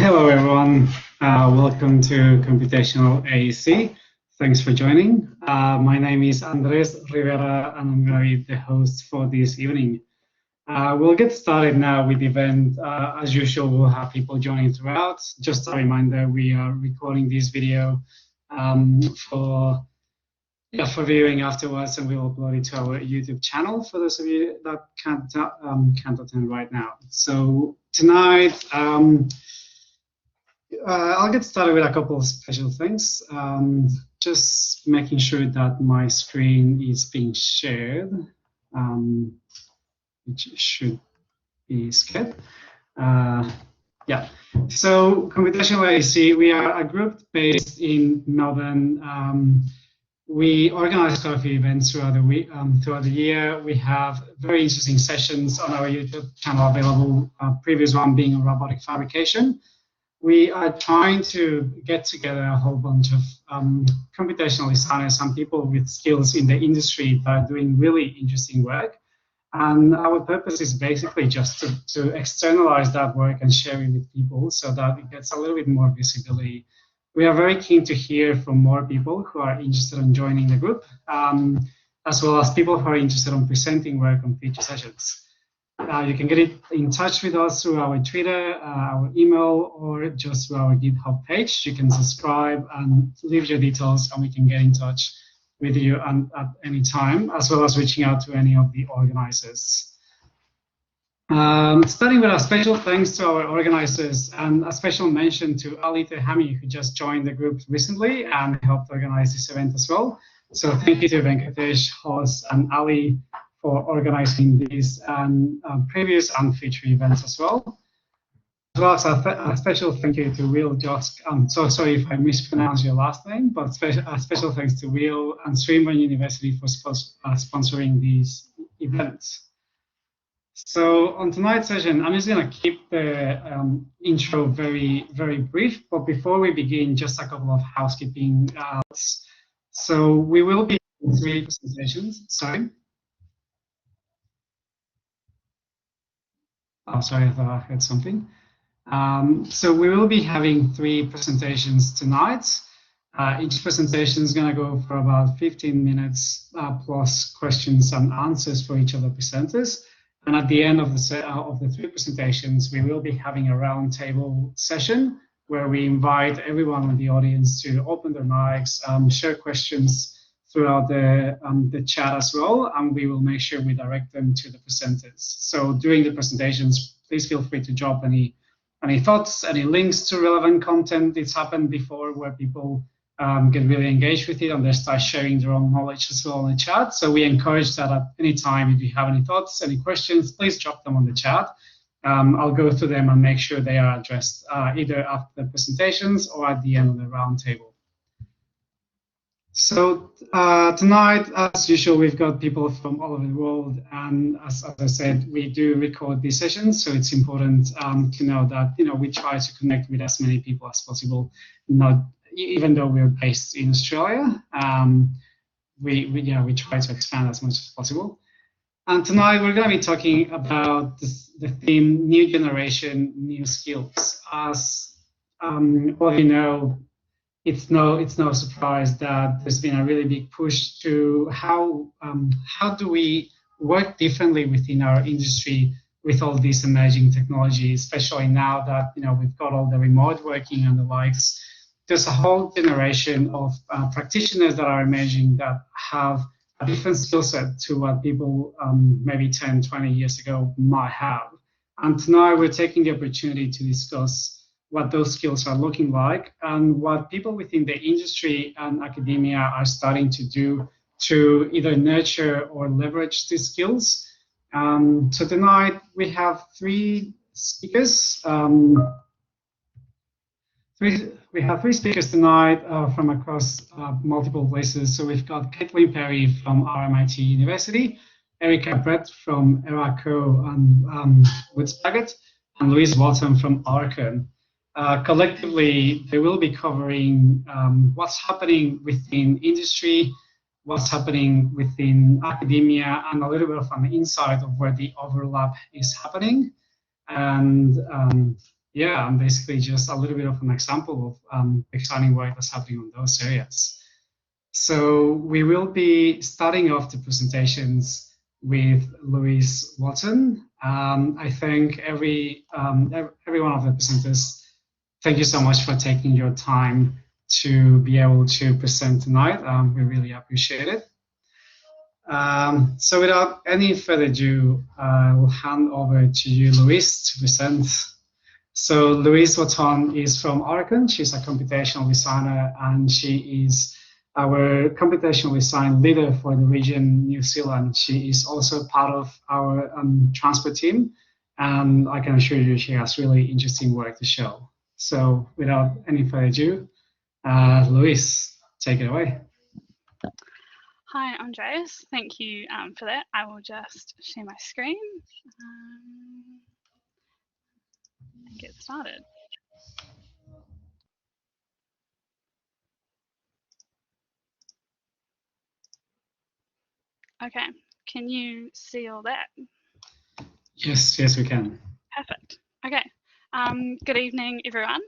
Hello, everyone. Welcome to Computational AEC. Thanks for joining. My name is Andres Rivera, and I'm going to be the host for this evening. We'll get started now with the event. As usual, we'll have people joining throughout. Just a reminder, we are recording this video for viewing afterwards, and we'll upload it to our YouTube channel for those of you that can't attend right now. So tonight, I'll get started with a couple of special things. Just making sure that my screen is being shared, which should be shared. Yeah, so Computational AEC, we are a group based in Melbourne. We organize quite a few events throughout the week, throughout the year. We have very interesting sessions on our YouTube channel available, previous one being on robotic fabrication. We are trying to get together a whole bunch of computational designers and people with skills in the industry that are doing really interesting work. And our purpose is basically just to externalize that work and share it with people so that it gets a little bit more visibility. We are very keen to hear from more people who are interested in joining the group, as well as people who are interested in presenting work on future sessions. You can get in touch with us through our Twitter, our email, or just through our GitHub page. You can subscribe and leave your details, and we can get in touch with you at any time, as well as reaching out to any of the organizers. Starting with a special thanks to our organizers, and a special mention to Ali Tehami, who just joined the group recently and helped organize this event as well. So thank you to Venkatesh, Hos, and Ali for organizing these previous and future events as well. As well as a special thank you to Will Josk. I'm so sorry if I mispronounced your last name, but a special thanks to Will and Swinburne University for sponsoring these events. So on tonight's session, I'm just going to keep the intro very, very brief. But before we begin, just a couple of housekeeping. So we will be doing 3 presentations. Sorry. Oh, sorry, I thought I heard something. So we will be having 3 presentations tonight. Each presentation is going to go for about 15 minutes plus questions and answers for each of the presenters. And at the end of the 3 presentations, we will be having a roundtable session where we invite everyone in the audience to open their mics, share questions throughout the chat as well, and we will make sure we direct them to the presenters. So during the presentations, please feel free to drop any thoughts, any links to relevant content. It's happened before where people get really engaged with it and they start sharing their own knowledge as well in the chat. So we encourage that at any time. If you have any thoughts, any questions, please drop them on the chat. I'll go through them and make sure they are addressed either after the presentations or at the end of the roundtable. So tonight, as usual, we've got people from all over the world, and as I said, we do record these sessions, so it's important to know that we try to connect with as many people as possible. Even though we're based in Australia, we try to expand as much as possible. And tonight we're going to be talking about the theme "New Generation, New Skills." As all you know, it's no surprise that there's been a really big push to how do we work differently within our industry with all these emerging technologies, especially now that we've got all the remote working and the likes. There's a whole generation of practitioners that are emerging that have a different skill set to what people maybe 10, 20 years ago might have. And tonight we're taking the opportunity to discuss what those skills are looking like and what people within the industry and academia are starting to do to either nurture or leverage these skills. So tonight we have 3 speakers. We have 3 speakers tonight from across multiple places. So we've got Caitlyn Parry from RMIT University, Erica Brett from ERA and Woods Bagot, and Louise Wotton from Arcan. Collectively, they will be covering what's happening within industry, what's happening within academia, and a little bit of an insight of where the overlap is happening. And yeah, I'm basically just a little bit of an example of exciting work that's happening on those areas. So we will be starting off the presentations with Louise Wotton. I thank every one of the presenters. Thank you so much for taking your time to be able to present tonight. We really appreciate it. So without any further ado, I will hand over to you, Louise, to present. So Louise Wotton is from Oregon. She's a computational designer, and she is our computational design leader for the region New Zealand. She is also part of our transport team, and I can assure you she has really interesting work to show. So without any further ado, Louise, take it away. Hi, Andreas. Thank you for that. I will just share my screen and get started. Okay, can you see all that? Yes, we can. Perfect. Okay. Good evening, everyone.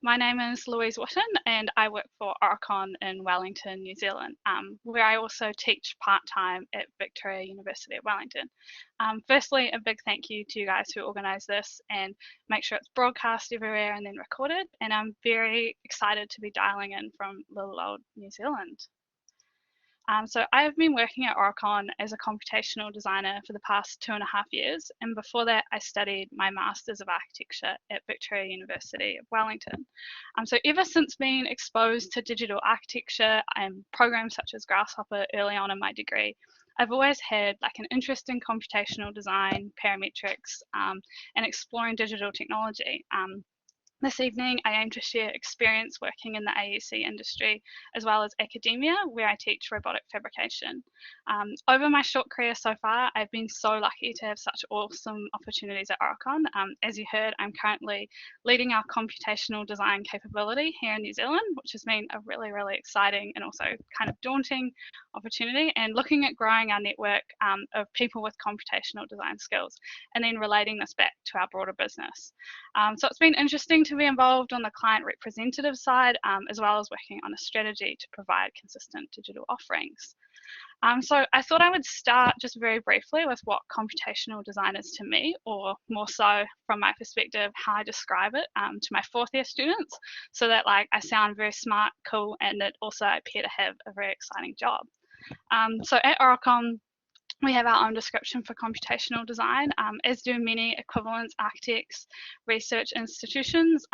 My name is Louise Wotton, and I work for Oricon in Wellington, New Zealand, where I also teach part-time at Victoria University at Wellington. Firstly, a big thank you to you guys who organised this and make sure it's broadcast everywhere and then recorded. And I'm very excited to be dialing in from little old New Zealand. So I have been working at Oricon as a computational designer for the past 2.5 years, and before that I studied my Masters of Architecture at Victoria University of Wellington. So ever since being exposed to digital architecture and programs such as Grasshopper early on in my degree, I've always had like an interest in computational design, parametrics, and exploring digital technology. This evening, I aim to share experience working in the AEC industry, as well as academia, where I teach robotic fabrication. Over my short career so far, I've been so lucky to have such awesome opportunities at Oricon. As you heard, I'm currently leading our computational design capability here in New Zealand, which has been a really, really exciting and also kind of daunting opportunity, and looking at growing our network of people with computational design skills, and then relating this back to our broader business. So it's been interesting to be involved on the client representative side, as well as working on a strategy to provide consistent digital offerings. So I thought I would start just very briefly with what computational design is to me, or more so from my perspective, how I describe it to my fourth year students, so that like I sound very smart, cool, and that also I appear to have a very exciting job. So at Oricon, we have our own description for computational design, as do many equivalent architects, research institutions.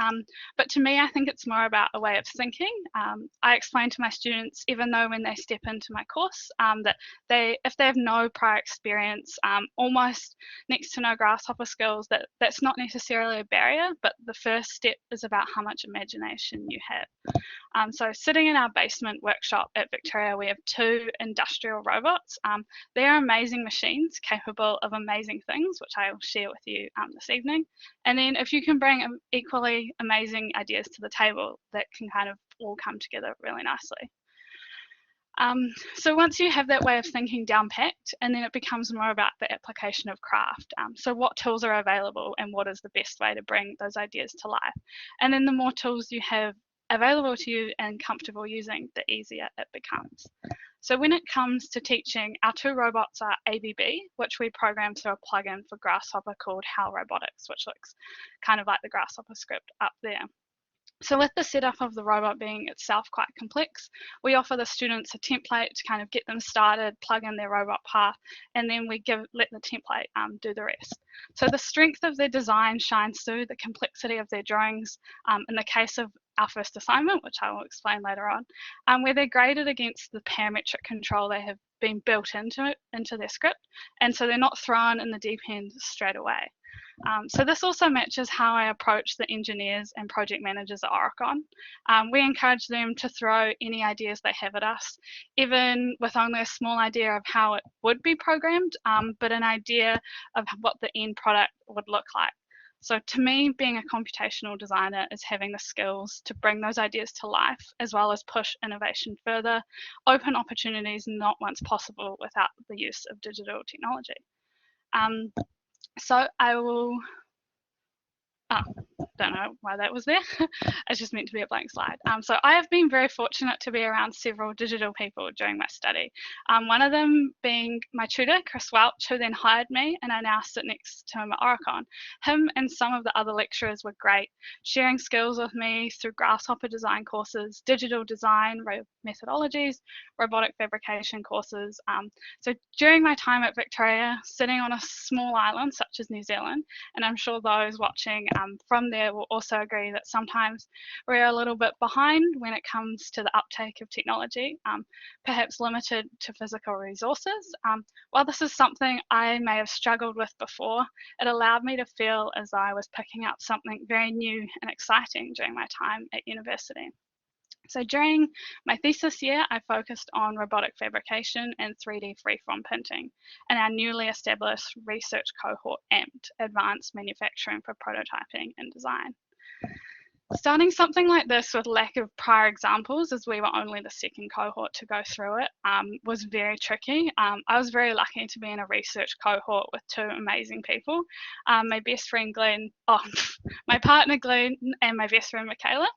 But to me, I think it's more about a way of thinking. I explain to my students, even though when they step into my course, that if they have no prior experience, almost next to no Grasshopper skills, that's not necessarily a barrier, but the first step is about how much imagination you have. So sitting in our basement workshop at Victoria, we have 2 industrial robots. They are amazing machines capable of amazing things, which I will share with you this evening. And then if you can bring equally amazing ideas to the table, that can kind of all come together really nicely. So once you have that way of thinking down packed, and then it becomes more about the application of craft. So what tools are available and what is the best way to bring those ideas to life? And then the more tools you have available to you and comfortable using, the easier it becomes. So when it comes to teaching, our 2 robots are ABB, which we program through a plugin for Grasshopper called How Robotics, which looks kind of like the Grasshopper script up there. So with the setup of the robot being itself quite complex, we offer the students a template to kind of get them started, plug in their robot path, and then we let the template do the rest. So the strength of their design shines through the complexity of their drawings. In the case of our first assignment, which I will explain later on, where they're graded against the parametric control they have been built into their script, and so they're not thrown in the deep end straight away. So this also matches how I approach the engineers and project managers at Oricon. We encourage them to throw any ideas they have at us, even with only a small idea of how it would be programmed, but an idea of what the end product would look like. So to me, being a computational designer is having the skills to bring those ideas to life, as well as push innovation further, open opportunities not once possible without the use of digital technology. So I will Oh, don't know why that was there. It's just meant to be a blank slide. So I have been very fortunate to be around several digital people during my study. One of them being my tutor, Chris Welch, who then hired me, and I now sit next to him at Oricon. Him and some of the other lecturers were great, sharing skills with me through Grasshopper design courses, digital design methodologies, robotic fabrication courses. So during my time at Victoria, sitting on a small island such as New Zealand, and I'm sure those watching from there will also agree that sometimes we're a little bit behind when it comes to the uptake of technology, perhaps limited to physical resources. While this is something I may have struggled with before, it allowed me to feel as though I was picking up something very new and exciting during my time at university. So during my thesis year, I focused on robotic fabrication and 3D freeform printing and our newly established research cohort, AMPT, Advanced Manufacturing for Prototyping and Design. Starting something like this with lack of prior examples, as we were only the second cohort to go through it, was very tricky. I was very lucky to be in a research cohort with two amazing people. My best friend Glenn, my partner Glenn, and my best friend Michaela.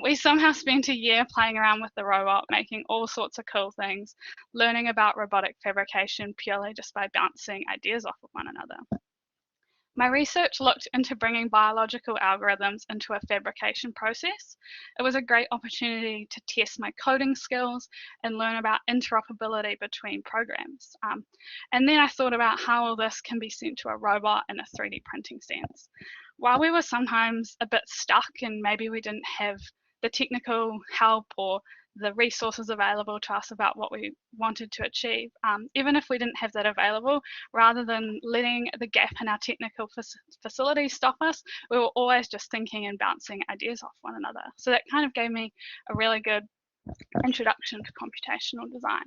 We somehow spent a year playing around with the robot, making all sorts of cool things, learning about robotic fabrication purely just by bouncing ideas off of one another. My research looked into bringing biological algorithms into a fabrication process. It was a great opportunity to test my coding skills and learn about interoperability between programs. And then I thought about how all this can be sent to a robot in a 3D printing sense. While we were sometimes a bit stuck and maybe we didn't have the technical help or the resources available to us about what we wanted to achieve. Even if we didn't have that available, rather than letting the gap in our technical facilities stop us, we were always just thinking and bouncing ideas off one another. So that kind of gave me a really good introduction to computational design.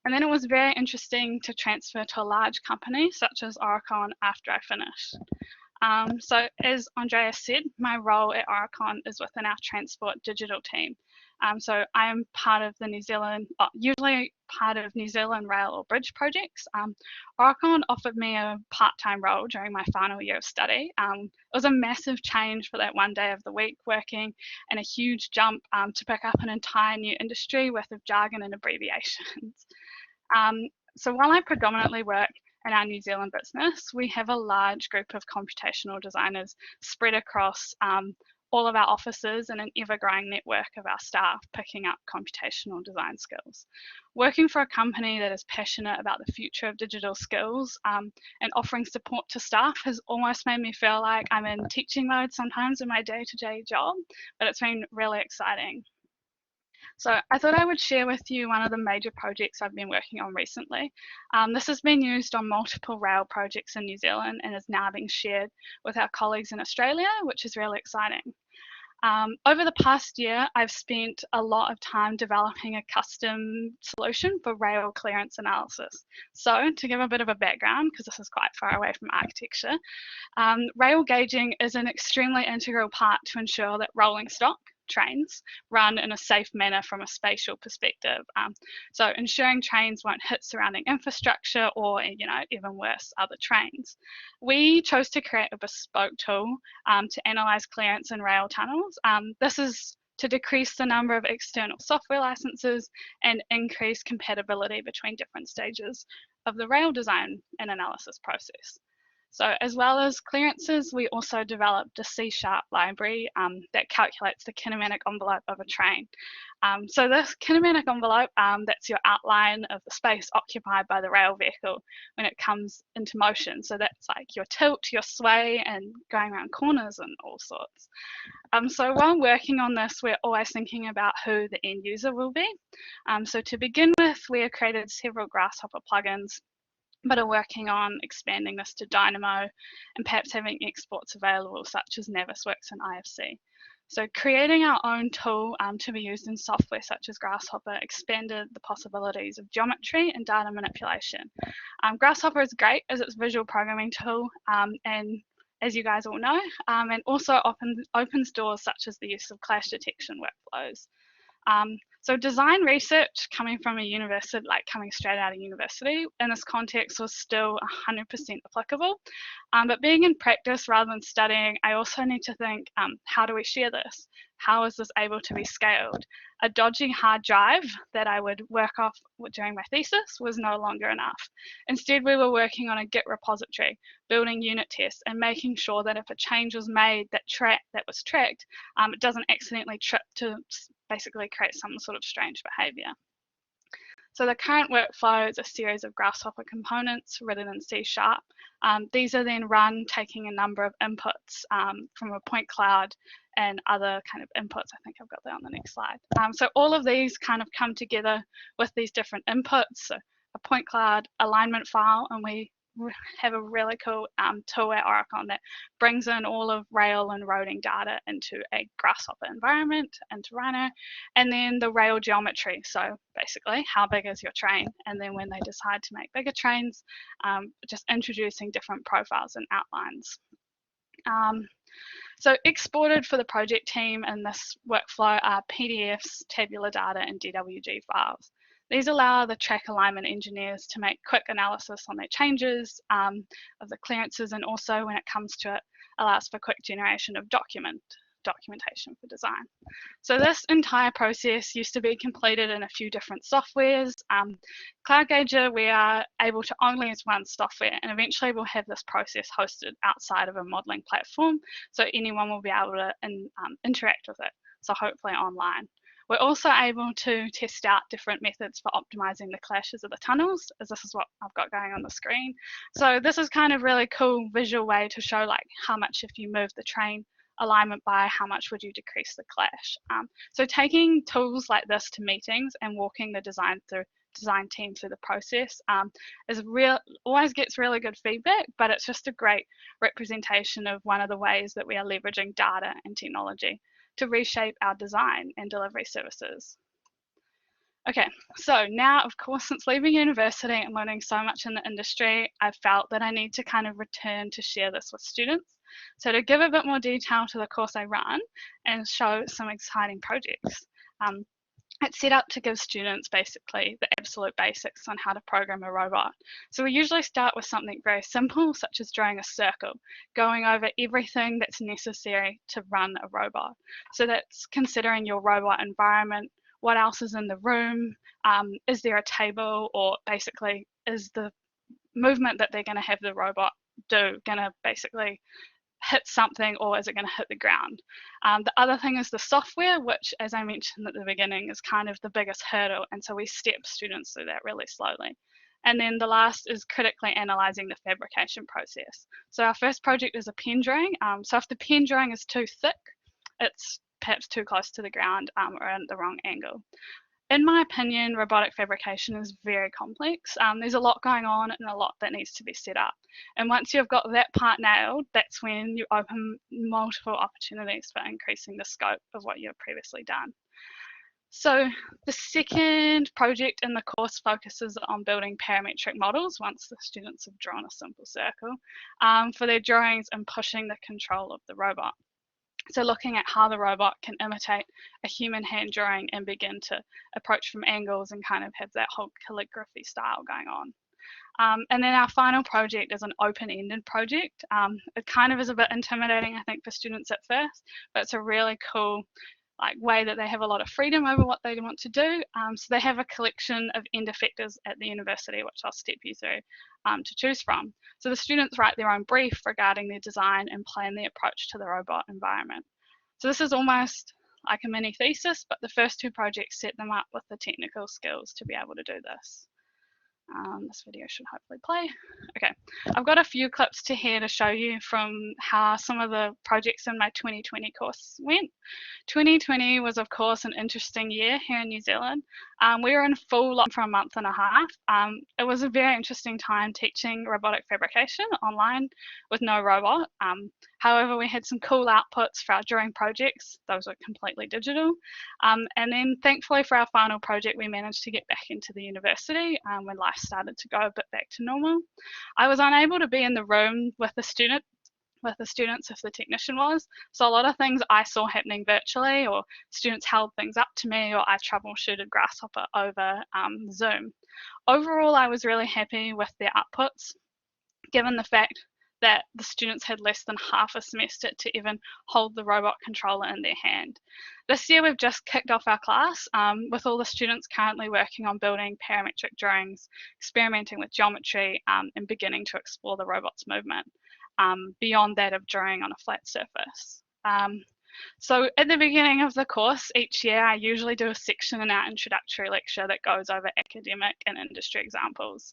And then it was very interesting to transfer to a large company such as Oricon after I finished. So as Andrea said, my role at Oricon is within our transport digital team. So I am part of the usually part of New Zealand rail or bridge projects. Oricon offered me a part-time role during my final year of study. It was a massive change for that one day of the week working and a huge jump to pick up an entire new industry worth of jargon and abbreviations. So while I predominantly work in our New Zealand business, we have a large group of computational designers spread across all of our offices and an ever-growing network of our staff picking up computational design skills. Working for a company that is passionate about the future of digital skills and offering support to staff has almost made me feel like I'm in teaching mode sometimes in my day-to-day job, but it's been really exciting. So I thought I would share with you one of the major projects I've been working on recently. This has been used on multiple rail projects in New Zealand and is now being shared with our colleagues in Australia, which is really exciting. Over the past year, I've spent a lot of time developing a custom solution for rail clearance analysis. So to give a bit of a background, because this is quite far away from architecture, rail gauging is an extremely integral part to ensure that rolling stock trains run in a safe manner from a spatial perspective. So ensuring trains won't hit surrounding infrastructure or, even worse, other trains. We chose to create a bespoke tool to analyze clearance in rail tunnels. This is to decrease the number of external software licenses and increase compatibility between different stages of the rail design and analysis process. So as well as clearances, we also developed a C# library that calculates the kinematic envelope of a train. So this kinematic envelope, that's your outline of the space occupied by the rail vehicle when it comes into motion. So that's like your tilt, your sway, and going around corners and all sorts. So while working on this, we're always thinking about who the end user will be. So to begin with, we have created several Grasshopper plugins, but are working on expanding this to Dynamo and perhaps having exports available such as Navisworks and IFC. So creating our own tool to be used in software such as Grasshopper expanded the possibilities of geometry and data manipulation. Grasshopper is great as its visual programming tool and as you guys all know, and also opens doors such as the use of clash detection workflows. So design research coming from a university, like coming straight out of university in this context, was still 100% applicable. But being in practice rather than studying, I also need to think, how do we share this? How is this able to be scaled? A dodgy hard drive that I would work off during my thesis was no longer enough. Instead, we were working on a Git repository, building unit tests, and making sure that if a change was made that was tracked, it doesn't accidentally trip to basically create some sort of strange behavior. So the current workflow is a series of Grasshopper components written in C#. These are then run taking a number of inputs from a point cloud and other kind of inputs. I think I've got that on the next slide. So all of these kind of come together with these different inputs. So a point cloud alignment file, and we have a really cool tool at Oricon that brings in all of rail and roading data into a Grasshopper environment, into Rhino, and then the rail geometry. So basically, how big is your train? And then when they decide to make bigger trains, just introducing different profiles and outlines. So exported for the project team in this workflow are PDFs, tabular data, and DWG files. These allow the track alignment engineers to make quick analysis on their changes of the clearances, and also when it comes to it, allows for quick generation of documentation for design. So this entire process used to be completed in a few different softwares. CloudGauger, we are able to only use one software, and eventually we'll have this process hosted outside of a modeling platform, so anyone will be able to interact with it, so hopefully online. We're also able to test out different methods for optimizing the clashes of the tunnels, as this is what I've got going on the screen. So this is kind of really cool visual way to show like how much if you move the train alignment by, how much would you decrease the clash. So taking tools like this to meetings and walking the design team through the process always gets really good feedback, but it's just a great representation of one of the ways that we are leveraging data and technology to reshape our design and delivery services. Okay, so now, of course, since leaving university and learning so much in the industry, I've felt that I need to kind of return to share this with students. So to give a bit more detail to the course I run and show some exciting projects. It's set up to give students basically the absolute basics on how to program a robot. So we usually start with something very simple, such as drawing a circle, going over everything that's necessary to run a robot. So that's considering your robot environment, what else is in the room, is there a table, or basically is the movement that they're going to have the robot do going to basically hit something, or is it going to hit the ground? The other thing is the software, which, as I mentioned at the beginning, is kind of the biggest hurdle, and so we step students through that really slowly. And then the last is critically analysing the fabrication process. So our first project is a pen drawing. So if the pen drawing is too thick, it's perhaps too close to the ground or at the wrong angle. In my opinion, robotic fabrication is very complex. There's a lot going on and a lot that needs to be set up. And once you've got that part nailed, that's when you open multiple opportunities for increasing the scope of what you've previously done. So the second project in the course focuses on building parametric models once the students have drawn a simple circle for their drawings and pushing the control of the robot. So looking at how the robot can imitate a human hand drawing and begin to approach from angles and kind of have that whole calligraphy style going on. And then our final project is an open-ended project. It kind of is a bit intimidating, I think, for students at first, but it's a really cool way that they have a lot of freedom over what they want to do. So they have a collection of end effectors at the university, which I'll step you through to choose from. So the students write their own brief regarding their design and plan their approach to the robot environment. So this is almost like a mini thesis, but the first two projects set them up with the technical skills to be able to do this. This video should hopefully play. Okay, I've got a few clips here to show you from how some of the projects in my 2020 course went. 2020 was, of course, an interesting year here in New Zealand. We were in full lockdown for a month and a half. It was a very interesting time teaching robotic fabrication online with no robot. However, we had some cool outputs for our drawing projects. Those were completely digital. And then thankfully for our final project, we managed to get back into the university when life started to go a bit back to normal. I was unable to be in the room with the student with the students if the technician was. So a lot of things I saw happening virtually, or students held things up to me, or I troubleshooted Grasshopper over Zoom. Overall, I was really happy with their outputs, given the fact that the students had less than half a semester to even hold the robot controller in their hand. This year we've just kicked off our class with all the students currently working on building parametric drawings, experimenting with geometry, and beginning to explore the robot's movement beyond that of drawing on a flat surface. So at the beginning of the course each year, I usually do a section in our introductory lecture that goes over academic and industry examples.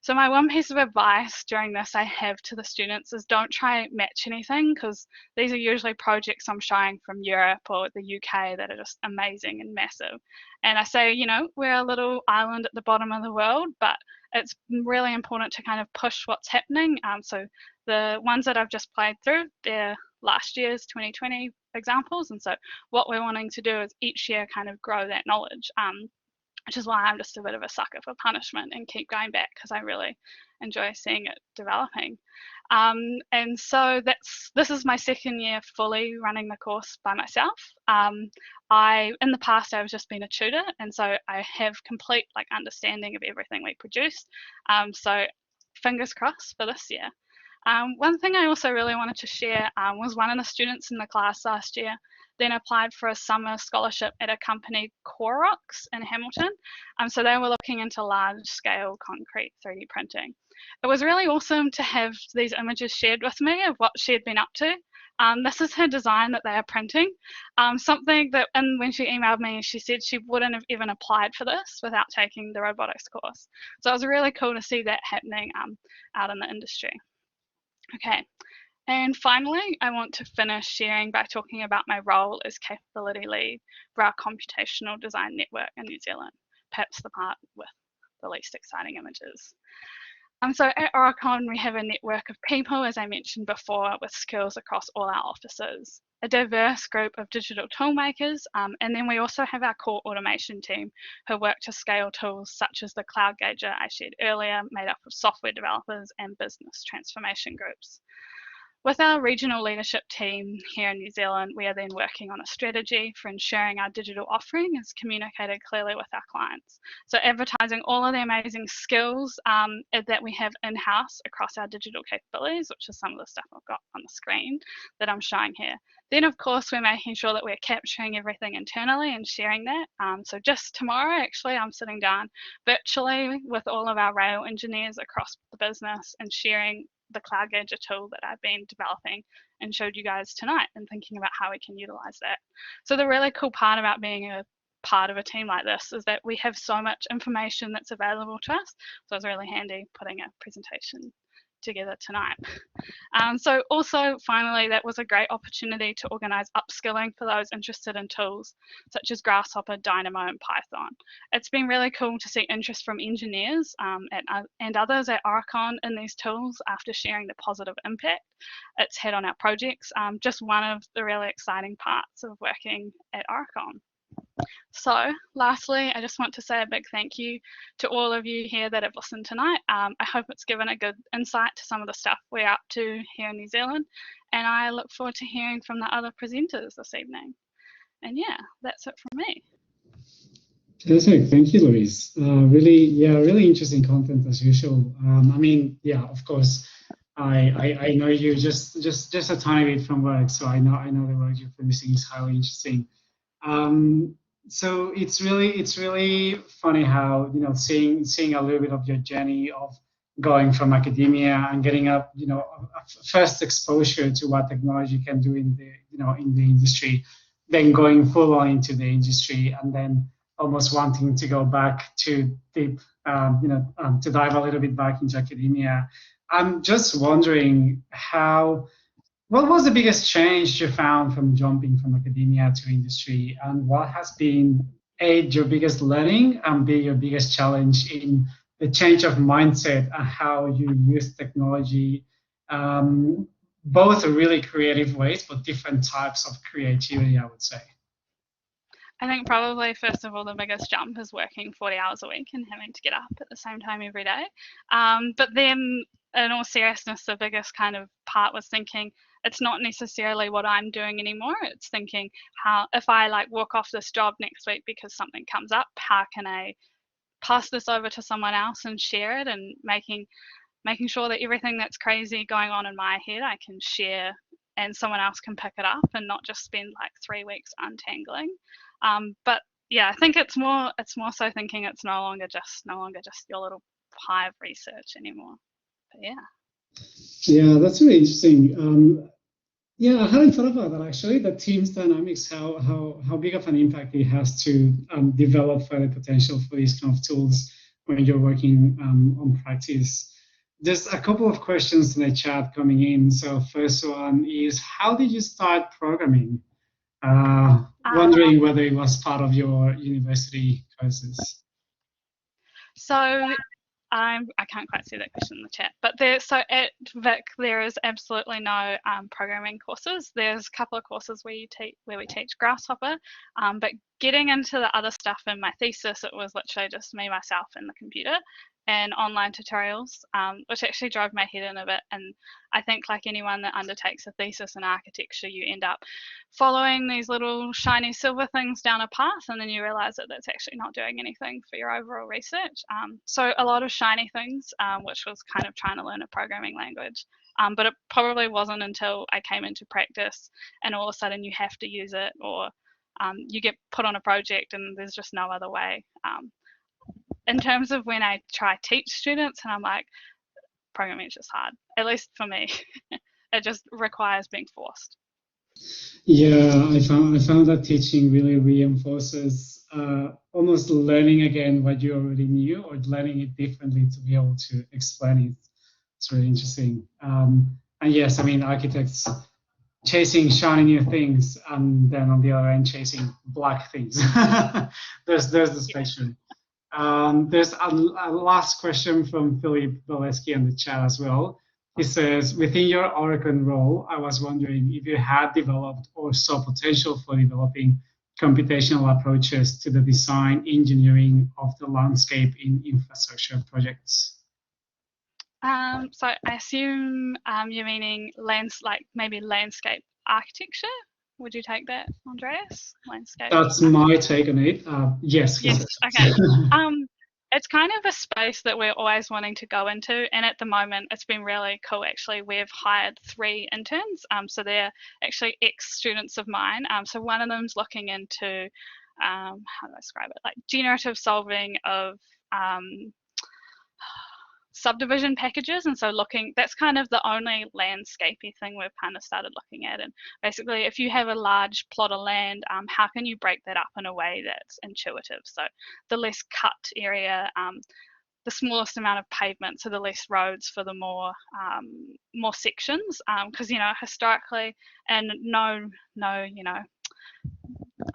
So my one piece of advice during this I have to the students is don't try and match anything, because these are usually projects I'm showing from Europe or the UK that are just amazing and massive. And I say, you know, we're a little island at the bottom of the world, but it's really important to kind of push what's happening. So the ones that I've just played through, they're last year's 2020 examples. And so what we're wanting to do is each year kind of grow that knowledge, which is why I'm just a bit of a sucker for punishment and keep going back, because I really enjoy seeing it developing. And so this is my second year fully running the course by myself. In the past, I've just been a tutor, and so I have complete understanding of everything we produce. So fingers crossed for this year. One thing I also really wanted to share was one of the students in the class last year then applied for a summer scholarship at a company, Corox, in Hamilton. So they were looking into large-scale concrete 3D printing. It was really awesome to have these images shared with me of what she had been up to. This is her design that they are printing. Something that, and when she emailed me, she said she wouldn't have even applied for this without taking the robotics course. So it was really cool to see that happening out in the industry. Okay, and finally, I want to finish sharing by talking about my role as capability lead for our computational design network in New Zealand, perhaps the part with the least exciting images. So at Oricon, we have a network of people, as I mentioned before, with skills across all our offices, a diverse group of digital tool makers, and then we also have our core automation team who work to scale tools such as the Cloud Gauger I shared earlier, made up of software developers and business transformation groups. With our regional leadership team here in New Zealand, we are then working on a strategy for ensuring our digital offering is communicated clearly with our clients. So advertising all of the amazing skills that we have in-house across our digital capabilities, which is some of the stuff I've got on the screen that I'm showing here. Then, of course, we're making sure that we're capturing everything internally and sharing that. So just tomorrow, actually, I'm sitting down virtually with all of our rail engineers across the business and sharing the Cloud Gauger tool that I've been developing and showed you guys tonight, and thinking about how we can utilize that. So the really cool part about being a part of a team like this is that we have so much information that's available to us. So it's really handy putting a presentation together tonight. So also, finally, that was a great opportunity to organise upskilling for those interested in tools such as Grasshopper, Dynamo and Python. It's been really cool to see interest from engineers and others at Oricon in these tools after sharing the positive impact it's had on our projects. Just one of the really exciting parts of working at Oricon. So lastly, I just want to say a big thank you to all of you here that have listened tonight. I hope it's given a good insight to some of the stuff we're up to here in New Zealand, and I look forward to hearing from the other presenters this evening. And yeah, that's it from me. Perfect. Thank you, Louise. Really interesting content as usual. I mean, yeah, of course, I know you just a tiny bit from work, so I know the work you're producing is highly interesting. So it's really funny how, you know, seeing a little bit of your journey of going from academia and getting a first exposure to what technology can do in the industry, then going full on into the industry, and then almost wanting to go back to deep, to dive a little bit back into academia. I'm just wondering what was the biggest change you found from jumping from academia to industry, and what has been your biggest learning and B, your biggest challenge in the change of mindset and how you use technology, both really creative ways, but different types of creativity, I would say? I think probably, first of all, the biggest jump is working 40 hours a week and having to get up at the same time every day. But then in all seriousness, the biggest kind of part was thinking it's not necessarily what I'm doing anymore. It's thinking how, if I like walk off this job next week because something comes up, how can I pass this over to someone else and share it, and making sure that everything that's crazy going on in my head I can share and someone else can pick it up and not just spend like 3 weeks untangling. But yeah, I think it's more so thinking it's no longer just your little pie of research anymore. But yeah, that's really interesting. Yeah, I hadn't thought about that actually. The team's dynamics, how big of an impact it has to develop further potential for these kind of tools when you're working on practice. There's a couple of questions in the chat coming in. So first one is, how did you start programming? Wondering whether it was part of your university courses. So I can't quite see that question in the chat, but so at Vic there is absolutely no programming courses. There's a couple of courses where we teach Grasshopper, but getting into the other stuff in my thesis, it was literally just me, myself, and the computer, and online tutorials, which actually drove my head in a bit. And I think like anyone that undertakes a thesis in architecture, you end up following these little shiny silver things down a path, and then you realize that that's actually not doing anything for your overall research. So a lot of shiny things, which was kind of trying to learn a programming language. But it probably wasn't until I came into practice and all of a sudden you have to use it, or you get put on a project and there's just no other way. In terms of when I try to teach students and I'm like, programming is just hard, at least for me. It just requires being forced. Yeah, I found that teaching really reinforces almost learning again what you already knew, or learning it differently to be able to explain it. It's really interesting. And yes, I mean, architects chasing shiny new things, and then on the other end chasing black things. there's the spectrum. There's a last question from Philip Boleski in the chat as well. He says, within your Oracle role, I was wondering if you had developed or saw potential for developing computational approaches to the design engineering of the landscape in infrastructure projects. So I assume you're meaning maybe landscape architecture. Would you take that, Andreas? Landscape. That's my take on it. Yes. Yes. Okay. It's kind of a space that we're always wanting to go into, and at the moment it's been really cool actually. We've hired 3 interns, so they're actually ex-students of mine. So one of them's looking into how do I describe it, like generative solving of subdivision packages, and so that's kind of the only landscapey thing we've kind of started looking at. And basically, if you have a large plot of land, how can you break that up in a way that's intuitive? So the less cut area, the smallest amount of pavement, so the less roads for the more sections, because historically, and no,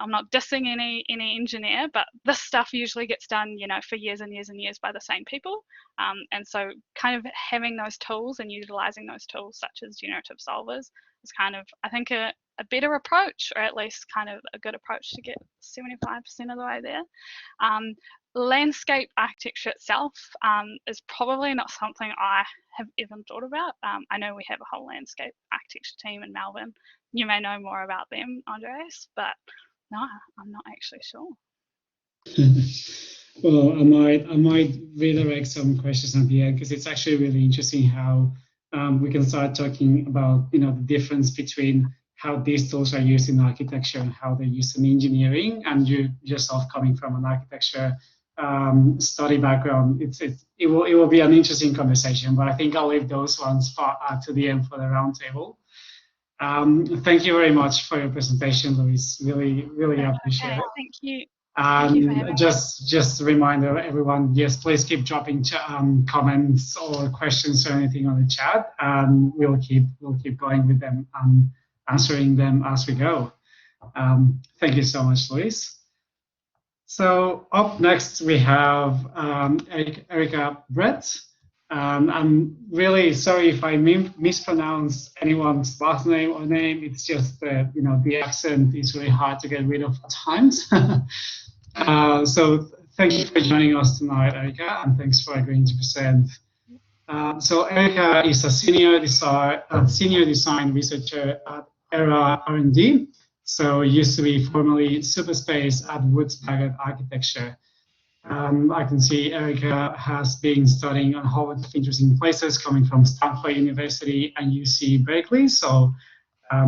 I'm not dissing any engineer, but this stuff usually gets done, for years and years and years by the same people. And so kind of having those tools and utilizing those tools such as generative solvers is kind of, I think, a better approach, or at least kind of a good approach to get 75% of the way there. Landscape architecture itself is probably not something I have even thought about. I know we have a whole landscape architecture team in Melbourne. You may know more about them, Andreas, but no, I'm not actually sure. Well, I might redirect some questions at the end, because it's actually really interesting how we can start talking about the difference between how these tools are used in architecture and how they're used in engineering. And you yourself coming from an architecture study background, it will be an interesting conversation. But I think I'll leave those ones to the end for the roundtable. Thank you very much for your presentation, Louise. Really appreciate it. Thank you. And just a reminder, everyone, yes, please keep dropping comments or questions or anything on the chat, and we'll keep going with them and answering them as we go. Thank you so much, Louise. So up next we have Erica Brett. I'm really sorry if I mispronounce anyone's last name or name. It's just that the accent is really hard to get rid of at times. So thank you for joining us tonight, Erica, and thanks for agreeing to present. So Erica is a senior design researcher at ERA R&D. So it used to be formerly SUPERSPACE at Woods Bagot Architecture. I can see Erica has been studying on a whole bunch of interesting places coming from Stanford University and UC Berkeley. So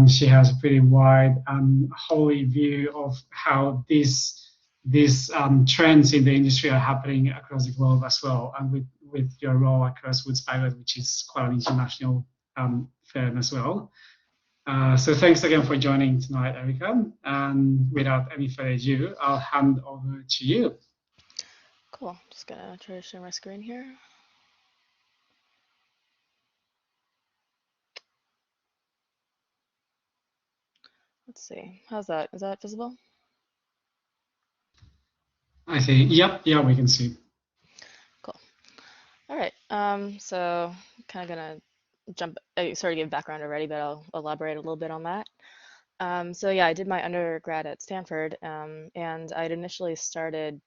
she has a pretty wide and holy view of how these trends in the industry are happening across the globe as well, and with your role across Woods Bagot, which is quite an international firm as well. So thanks again for joining tonight, Erica. And without any further ado, I'll hand over to you. Cool. Just gonna try to share my screen here. Let's see. How's that? Is that visible? I see. Yep. Yeah, we can see. Cool. All right. So kind of gonna jump. I sort of gave background already, but I'll elaborate a little bit on that. So yeah, I did my undergrad at Stanford, and I'd initially started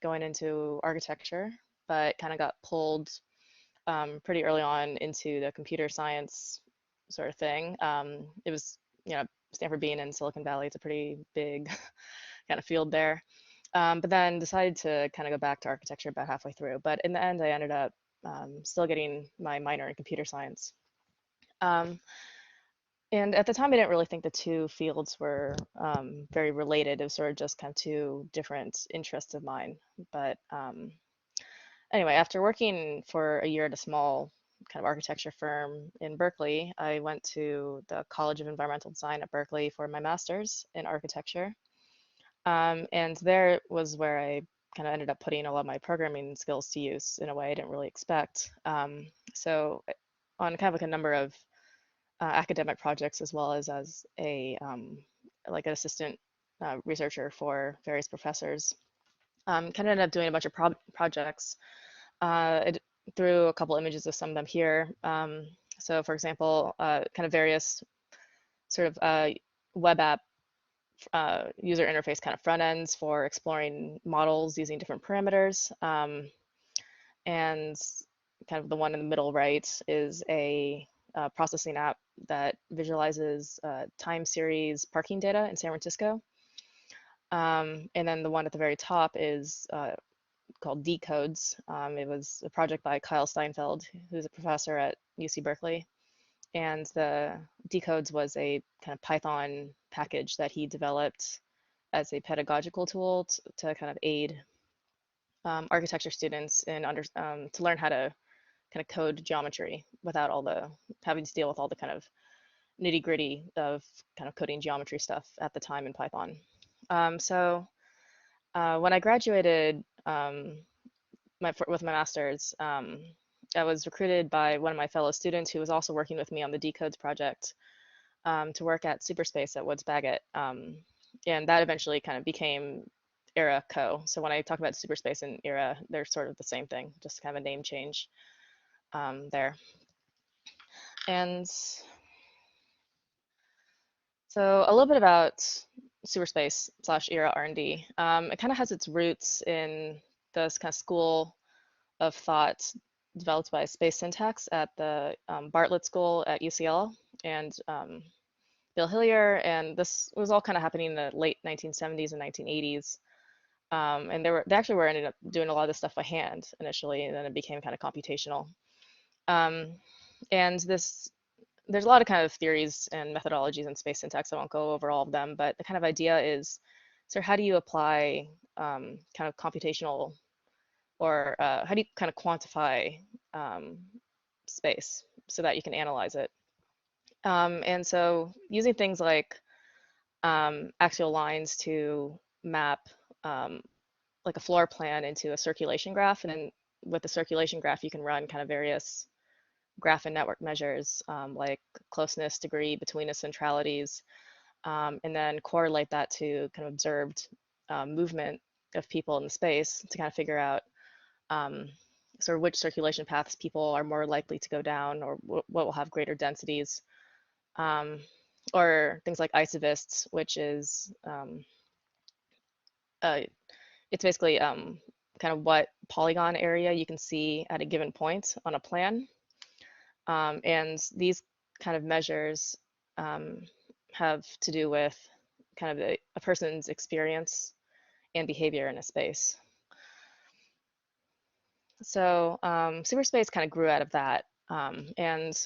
going into architecture, but kind of got pulled pretty early on into the computer science sort of thing. It was, Stanford being in Silicon Valley, it's a pretty big kind of field there. But then decided to kind of go back to architecture about halfway through. But in the end, I ended up still getting my minor in computer science. And at the time, I didn't really think the two fields were very related. It was sort of just kind of two different interests of mine. But anyway, after working for a year at a small kind of architecture firm in Berkeley, I went to the College of Environmental Design at Berkeley for my master's in architecture. And there was where I kind of ended up putting a lot of my programming skills to use in a way I didn't really expect. So on kind of like a number of academic projects, as well as a like an assistant researcher for various professors, kind of ended up doing a bunch of projects. I threw a couple images of some of them here. So for example, kind of various sort of web app user interface kind of front ends for exploring models using different parameters. And kind of the one in the middle right is a processing app that visualizes time series parking data in San Francisco. And then the one at the very top is called Decodes. It was a project by Kyle Steinfeld, who's a professor at UC Berkeley. And the Decodes was a kind of Python package that he developed as a pedagogical tool to kind of aid architecture students in to learn how to kind of code geometry without all the having to deal with all the kind of nitty gritty of kind of coding geometry stuff at the time in Python. So when I graduated with my master's, I was recruited by one of my fellow students who was also working with me on the Decodes project to work at SUPERSPACE at Woods Bagot. And that eventually kind of became ERA Co. So when I talk about SUPERSPACE and ERA, they're sort of the same thing, just kind of a name change there. And so a little bit about SUPERSPACE / ERA R&D. It kind of has its roots in this kind of school of thought developed by Space Syntax at the Bartlett School at UCL and Bill Hillier, and this was all kind of happening in the late 1970s and 1980s. And they actually were ended up doing a lot of this stuff by hand initially, and then it became kind of computational. And there's a lot of kind of theories and methodologies in space syntax. I won't go over all of them, but the kind of idea is, so how do you apply kind of computational, or how do you kind of quantify space so that you can analyze it? And so using things like axial lines to map like a floor plan into a circulation graph, and then with the circulation graph you can run kind of various graph and network measures like closeness, degree, betweenness, centralities, and then correlate that to kind of observed movement of people in the space to kind of figure out sort of which circulation paths people are more likely to go down, or what will have greater densities, or things like isovists, which is it's basically kind of what polygon area you can see at a given point on a plan. And these kind of measures have to do with kind of a person's experience and behavior in a space. So SUPERSPACE kind of grew out of that. And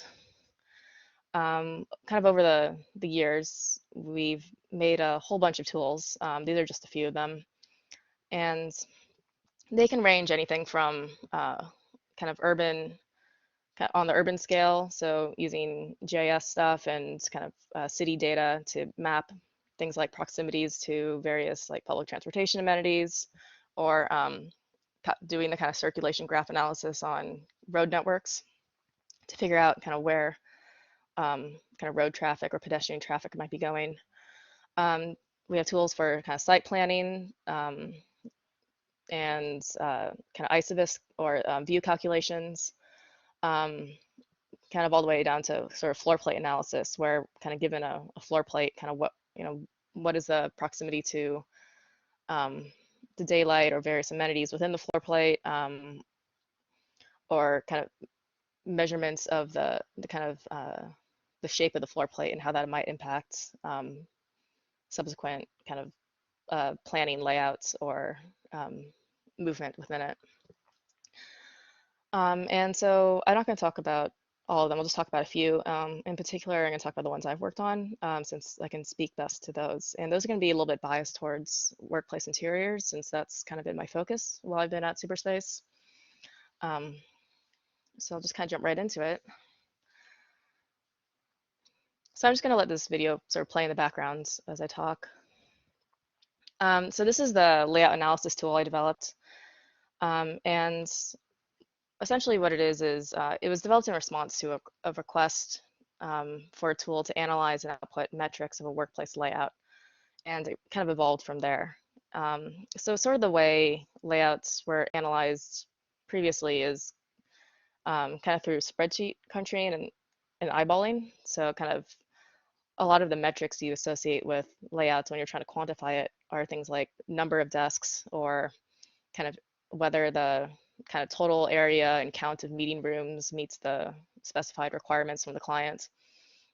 kind of over the years, we've made a whole bunch of tools. These are just a few of them. And they can range anything from kind of urban, on the urban scale, so using GIS stuff and kind of city data to map things like proximities to various like public transportation amenities, or doing the kind of circulation graph analysis on road networks to figure out kind of where kind of road traffic or pedestrian traffic might be going. We have tools for kind of site planning and kind of ISOVIS or view calculations, kind of all the way down to sort of floor plate analysis, where kind of given a floor plate, kind of what is the proximity to the daylight or various amenities within the floor plate, or kind of measurements of the kind of the shape of the floor plate and how that might impact subsequent kind of planning layouts or movement within it. And so I'm not going to talk about all of them. I'll just talk about a few. In particular, I'm going to talk about the ones I've worked on, since I can speak best to those. And those are going to be a little bit biased towards workplace interiors, since that's kind of been my focus while I've been at SUPERSPACE. So I'll just kind of jump right into it. So I'm just going to let this video sort of play in the background as I talk. So this is the layout analysis tool I developed. And essentially what it is it was developed in response to a request for a tool to analyze and output metrics of a workplace layout. And it kind of evolved from there. So sort of the way layouts were analyzed previously is kind of through spreadsheet crunching and eyeballing. So kind of a lot of the metrics you associate with layouts when you're trying to quantify it are things like number of desks, or kind of whether the kind of total area and count of meeting rooms meets the specified requirements from the client.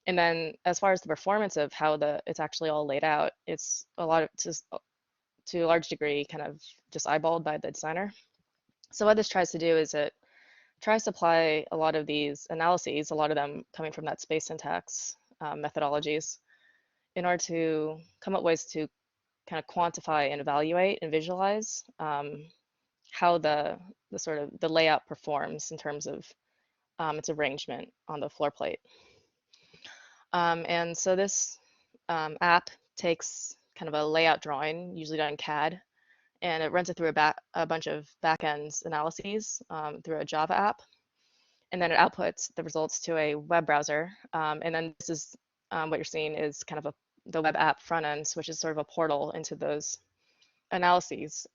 And then as far as the performance of how it's actually all laid out, it's just to a large degree kind of just eyeballed by the designer. So what this tries to do is it tries to apply a lot of these analyses, a lot of them coming from that space syntax methodologies, in order to come up with ways to kind of quantify and evaluate and visualize how the sort of the layout performs in terms of its arrangement on the floor plate. And so this app takes kind of a layout drawing, usually done in CAD, and it runs it through a bunch of backend analyses through a Java app. And then it outputs the results to a web browser. And then this is what you're seeing is kind of the web app front end, which is sort of a portal into those analyses.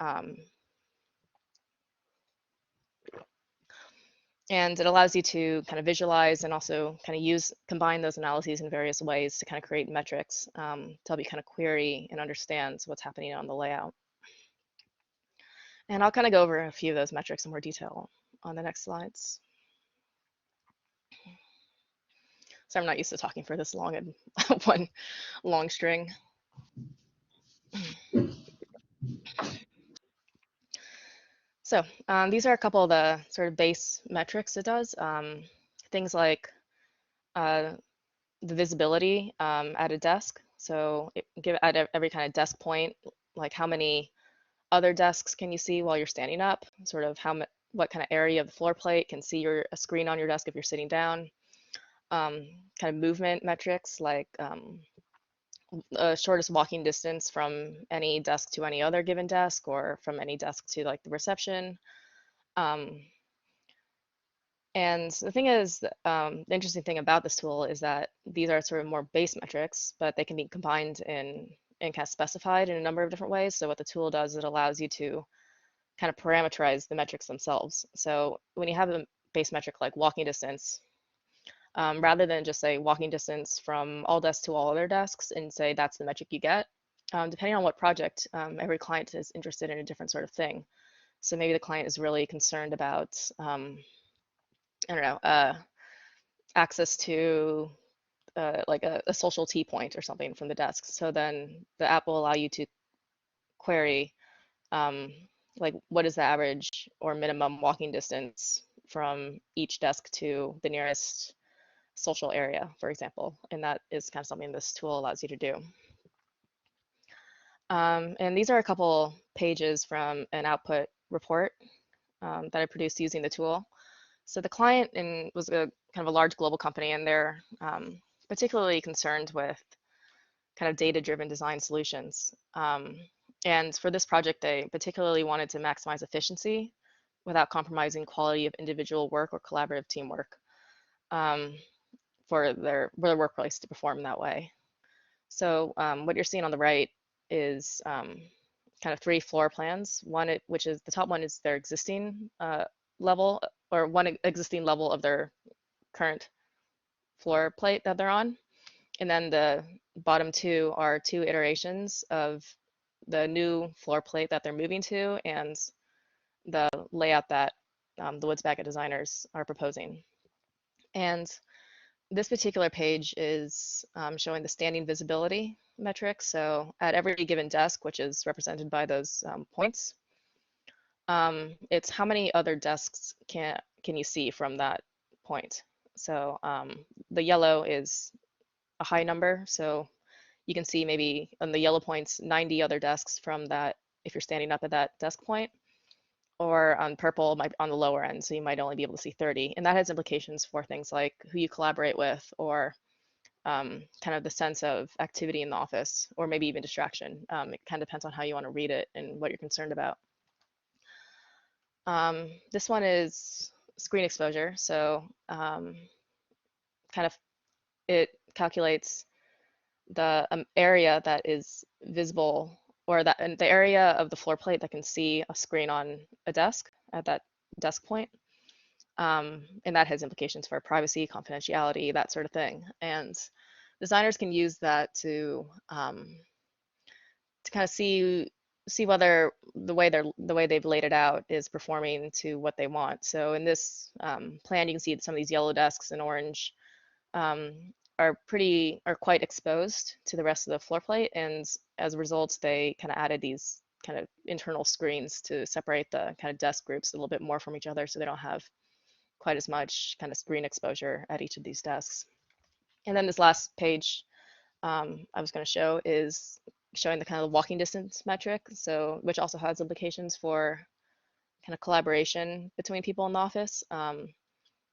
And it allows you to kind of visualize and also kind of combine those analyses in various ways to kind of create metrics to help you kind of query and understand what's happening on the layout. And I'll kind of go over a few of those metrics in more detail on the next slides. So I'm not used to talking for this long in one long string. So these are a couple of the sort of base metrics it does. Things like the visibility at a desk. So at every kind of desk point, like how many other desks can you see while you're standing up? Sort of what kind of area of the floor plate can see a screen on your desk if you're sitting down. Kind of movement metrics like shortest walking distance from any desk to any other given desk, or from any desk to like the reception. And the thing is, the interesting thing about this tool is that these are sort of more base metrics, but they can be combined and kind of specified in a number of different ways. So what the tool does is it allows you to kind of parameterize the metrics themselves. So when you have a base metric like walking distance, rather than just say walking distance from all desks to all other desks and say that's the metric you get, depending on what project, every client is interested in a different sort of thing. So maybe the client is really concerned about, I don't know, access to like a social tea point or something from the desk. So then the app will allow you to query like what is the average or minimum walking distance from each desk to the nearest social area, for example. And that is kind of something this tool allows you to do. And these are a couple pages from an output report that I produced using the tool. So the client was a kind of a large global company, and they're particularly concerned with kind of data-driven design solutions. And for this project, they particularly wanted to maximize efficiency without compromising quality of individual work or collaborative teamwork for their workplace to perform that way. So what you're seeing on the right is kind of 3 floor plans. One, which is the top one, is their existing level, or one existing level of their current floor plate that they're on. And then the bottom 2 are 2 iterations of the new floor plate that they're moving to and the layout that the Woods Bagot designers are proposing. And this particular page is showing the standing visibility metric. So at every given desk, which is represented by those points, it's how many other desks can you see from that point. So the yellow is a high number. So you can see maybe on the yellow points, 90 other desks from that, if you're standing up at that desk point, or on purple might on the lower end. So you might only be able to see 30. And that has implications for things like who you collaborate with, or kind of the sense of activity in the office, or maybe even distraction. It kind of depends on how you want to read it and what you're concerned about. This one is screen exposure. So kind of it calculates the area that is visible, or that and the area of the floor plate that can see a screen on a desk at that desk point. And that has implications for privacy, confidentiality, that sort of thing. And designers can use that to kind of see whether the way they've laid it out is performing to what they want. So in this plan, you can see that some of these yellow desks in orange are quite exposed to the rest of the floor plate, and as a result, they kind of added these kind of internal screens to separate the kind of desk groups a little bit more from each other, so they don't have quite as much kind of screen exposure at each of these desks. And then this last page I was going to show is showing the kind of walking distance metric, so which also has implications for kind of collaboration between people in the office. And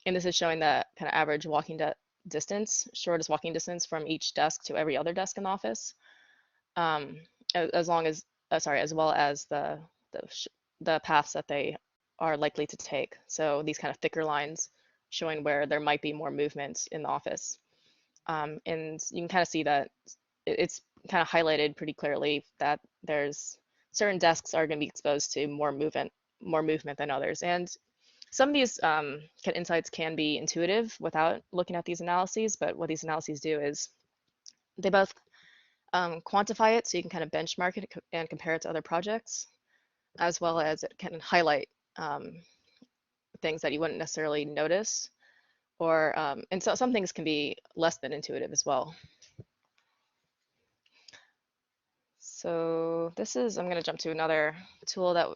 this is showing the kind of average walking distance, shortest walking distance from each desk to every other desk in the office, as well as the paths that they are likely to take. So these kind of thicker lines showing where there might be more movement in the office. And you can kind of see that it's kind of highlighted pretty clearly that there's certain desks are going to be exposed to more movement than others. And some of these insights can be intuitive without looking at these analyses, but what these analyses do is they both quantify it, so you can kind of benchmark it and compare it to other projects, as well as it can highlight things that you wouldn't necessarily notice, or and so some things can be less than intuitive as well. So I'm going to jump to another tool that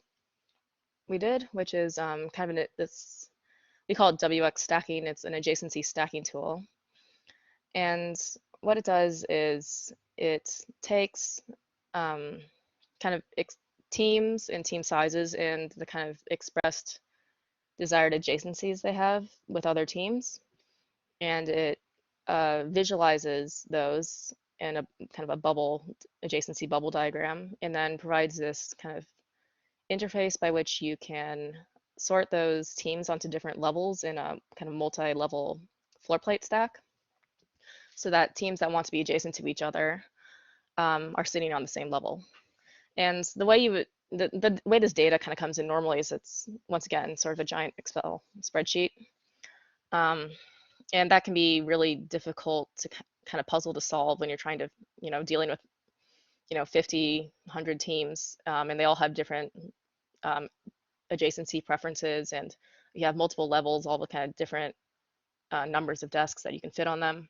we did, which is kind of this, we call it WX stacking. It's an adjacency stacking tool. And what it does is it takes kind of teams and team sizes and the kind of expressed desired adjacencies they have with other teams, and it visualizes those in a kind of a adjacency bubble diagram, and then provides this kind of interface by which you can sort those teams onto different levels in a kind of multi-level floor plate stack, so that teams that want to be adjacent to each other are sitting on the same level. And the way the way this data kind of comes in normally is it's, once again, sort of a giant Excel spreadsheet. And that can be really difficult to kind of puzzle to solve when you're trying to, dealing with, 50, 100 teams, and they all have different adjacency preferences, and you have multiple levels, all the kind of different numbers of desks that you can fit on them.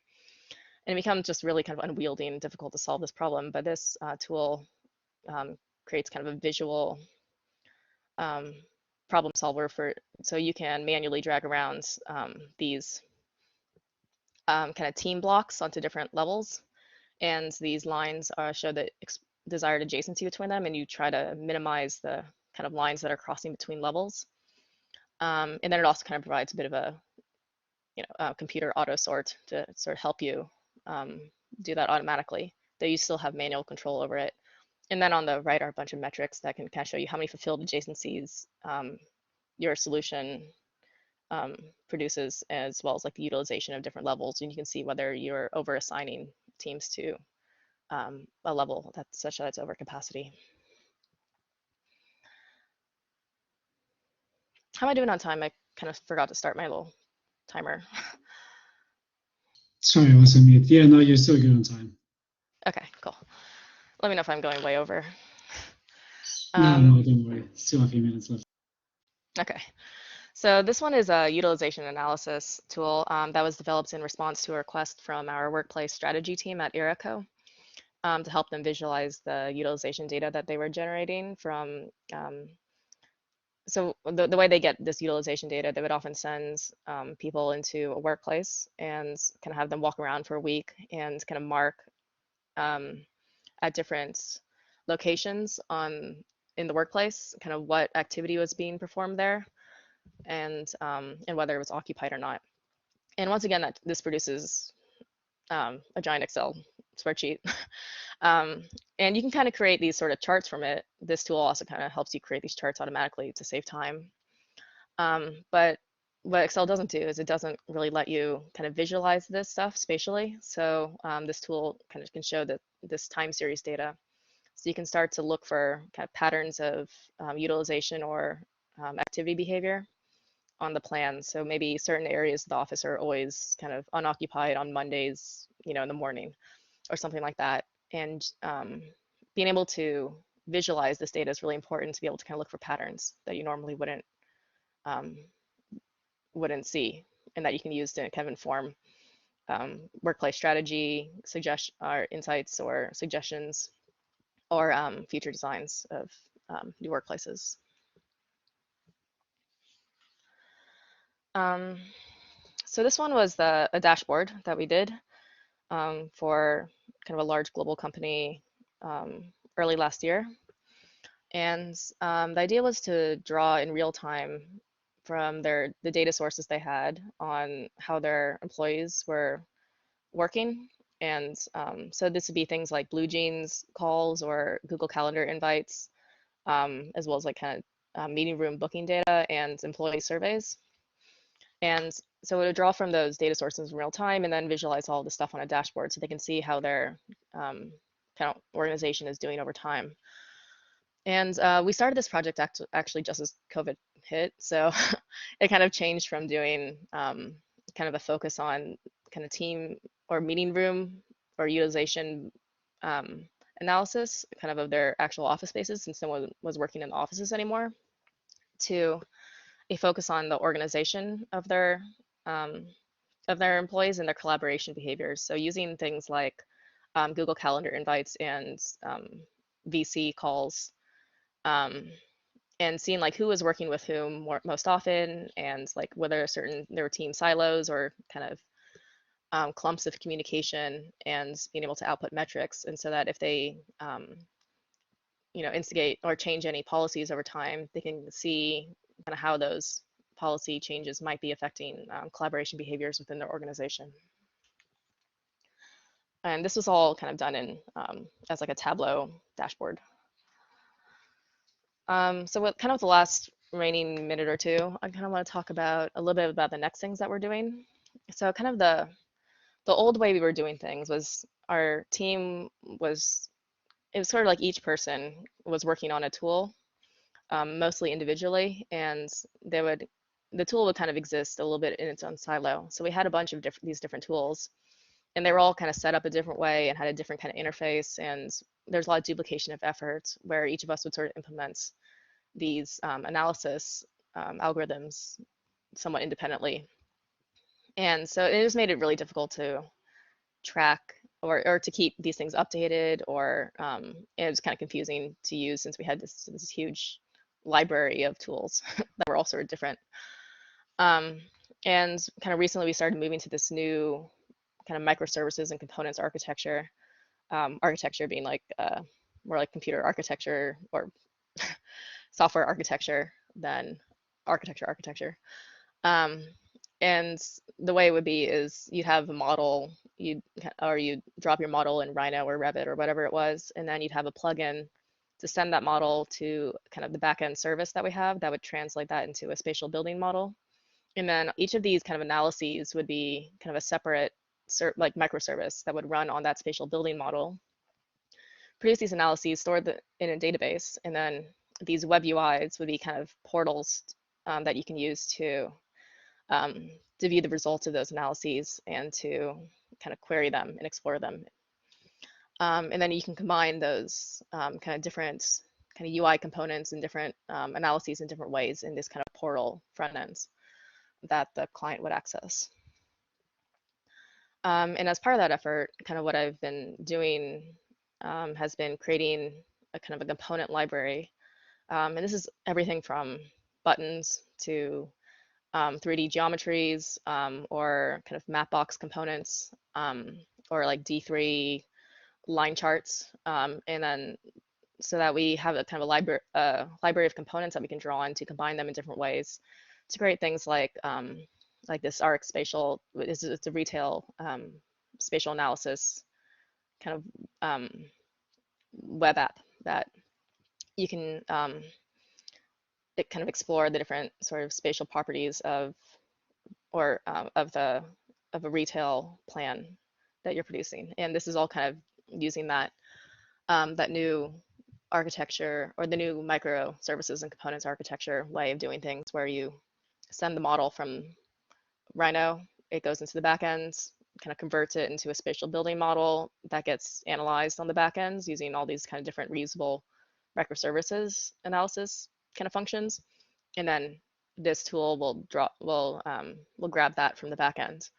And it becomes just really kind of unwieldy and difficult to solve this problem. But this tool creates kind of a visual problem solver so you can manually drag around these kind of team blocks onto different levels. And these lines show the desired adjacency between them, and you try to minimize the kind of lines that are crossing between levels. And then it also kind of provides a bit of a computer auto sort to sort of help you do that automatically, though you still have manual control over it. And then on the right are a bunch of metrics that can kind of show you how many fulfilled adjacencies your solution produces, as well as like the utilization of different levels. And you can see whether you're over assigning teams to a level that's such that it's over capacity. How am I doing on time? I kind of forgot to start my little timer. Sorry, I was on mute. Yeah, no, you're still good on time. Okay, cool. Let me know if I'm going way over. No, don't worry. Still a few minutes left. Okay. So this one is a utilization analysis tool that was developed in response to a request from our workplace strategy team at ERA to help them visualize the utilization data that they were generating from. So the way they get this utilization data, they would often send people into a workplace and kind of have them walk around for a week and kind of mark at different locations in the workplace, kind of what activity was being performed there, and whether it was occupied or not. And once again, this produces a giant Excel spreadsheet. And you can kind of create these sort of charts from it. This tool also kind of helps you create these charts automatically to save time. But what Excel doesn't do is it doesn't really let you kind of visualize this stuff spatially. So this tool kind of can show this time series data. So you can start to look for kind of patterns of utilization or activity behavior on the plan. So maybe certain areas of the office are always kind of unoccupied on Mondays, in the morning or something like that. And being able to visualize this data is really important to be able to kind of look for patterns that you normally wouldn't see, and that you can use to kind of inform workplace strategy, or insights or suggestions, or future designs of new workplaces. So this one was a dashboard that we did for kind of a large global company early last year. And the idea was to draw in real time from the data sources they had on how their employees were working. And so this would be things like Blue Jeans calls or Google Calendar invites, as well as like kind of meeting room booking data and employee surveys. And so it would draw from those data sources in real time and then visualize all the stuff on a dashboard so they can see how their kind of organization is doing over time. And we started this project actually just as COVID hit. So it kind of changed from doing kind of a focus on kind of team or meeting room or utilization analysis kind of their actual office spaces, since no one was working in the offices anymore, to a focus on the organization of their employees and their collaboration behaviors. So using things like Google Calendar invites and VC calls, and seeing like who was working with whom most often, and like whether there were team silos or kind of clumps of communication, and being able to output metrics. And so that if they instigate or change any policies over time, they can see kind of how those policy changes might be affecting collaboration behaviors within their organization. And this was all kind of done in as like a Tableau dashboard. So with kind of the last remaining minute or two, I kind of want to talk about a little bit about the next things that we're doing. So kind of the old way we were doing things was our team was, it was sort of like each person was working on a tool, mostly individually, and the tool would kind of exist a little bit in its own silo. So we had a bunch of these different tools, and they were all kind of set up a different way and had a different kind of interface, and there's a lot of duplication of effort where each of us would sort of implement these analysis algorithms somewhat independently. And so it just made it really difficult to track or to keep these things updated, or it was kind of confusing to use since we had this huge library of tools that were all sort of different. And kind of recently we started moving to this new kind of microservices and components architecture, architecture being like more like computer architecture or software architecture than architecture. And the way it would be is you'd have a model, you'd drop your model in Rhino or Revit or whatever it was, and then you'd have a plugin to send that model to kind of the backend service that we have that would translate that into a spatial building model. And then each of these kind of analyses would be kind of a separate like microservice that would run on that spatial building model, produce these analyses, store them in a database, and then these web UIs would be kind of portals that you can use to view the results of those analyses and to kind of query them and explore them. And then you can combine those kind of different kind of UI components and different analyses in different ways in this kind of portal front ends that the client would access. And as part of that effort, kind of what I've been doing has been creating a kind of a component library. And this is everything from buttons to 3D geometries or kind of Mapbox components or like D3 line charts. And then so that we have a kind of a library of components that we can draw on to combine them in different ways to create things like this ARC Spatial. It's a retail spatial analysis kind of web app that you can it kind of explore the different sort of spatial properties of a retail plan that you're producing. And this is all kind of using that that new architecture or the new microservices and components architecture way of doing things, where you send the model from Rhino, it goes into the backends, kind of converts it into a spatial building model that gets analyzed on the backends using all these kind of different reusable microservices analysis kind of functions, and then this tool will grab that from the backend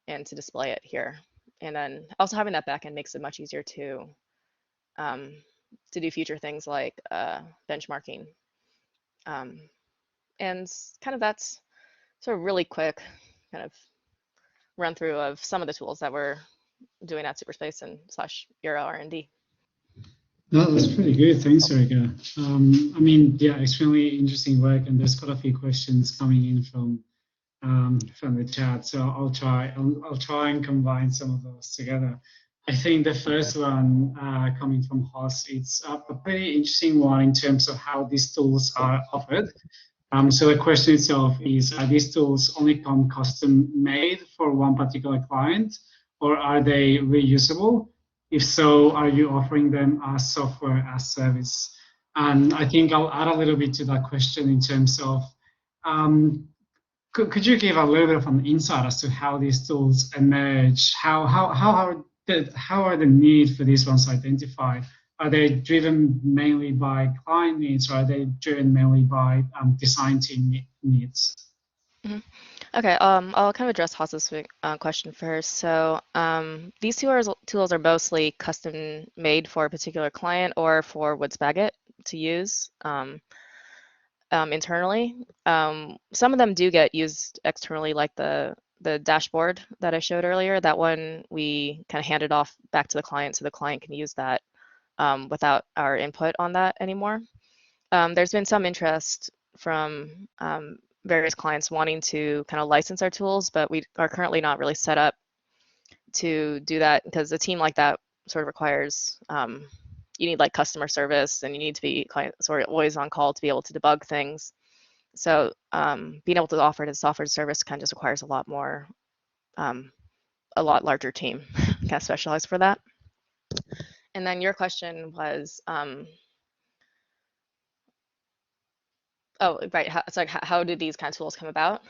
and to display it here. And then also having that backend makes it much easier to do future things like benchmarking. And kind of that's sort of really quick kind of run through of some of the tools that we're doing at SUPERSPACE and /ERA R&D. No, that's pretty good. Thanks, Erica. I mean, yeah, extremely interesting work, and there's quite a few questions coming in from the chat. So I'll try and combine some of those together. I think the first one coming from Hoss, it's a pretty interesting one in terms of how these tools are offered. So the question itself is, are these tools only come custom made for one particular client, or are they reusable? If so, are you offering them as software as service? And I think I'll add a little bit to that question in terms of, could you give a little bit of an insight as to how these tools emerge? How are the need for these ones identified? Are they driven mainly by client needs, or are they driven mainly by design team needs? Mm-hmm. Okay, I'll kind of address Haas's question first. So these tools are mostly custom made for a particular client or for Woods Bagot to use internally. Some of them do get used externally, like the dashboard that I showed earlier. That one we kind of handed off back to the client so the client can use that without our input on that anymore. There's been some interest from various clients wanting to kind of license our tools, but we are currently not really set up to do that, because a team like that sort of requires, you need like customer service, and you need to be sort of always on call to be able to debug things. So being able to offer it as software service kind of just requires a lot larger team kind of specialized for that. And then your question was, oh, right. It's like, how do these kind of tools come about?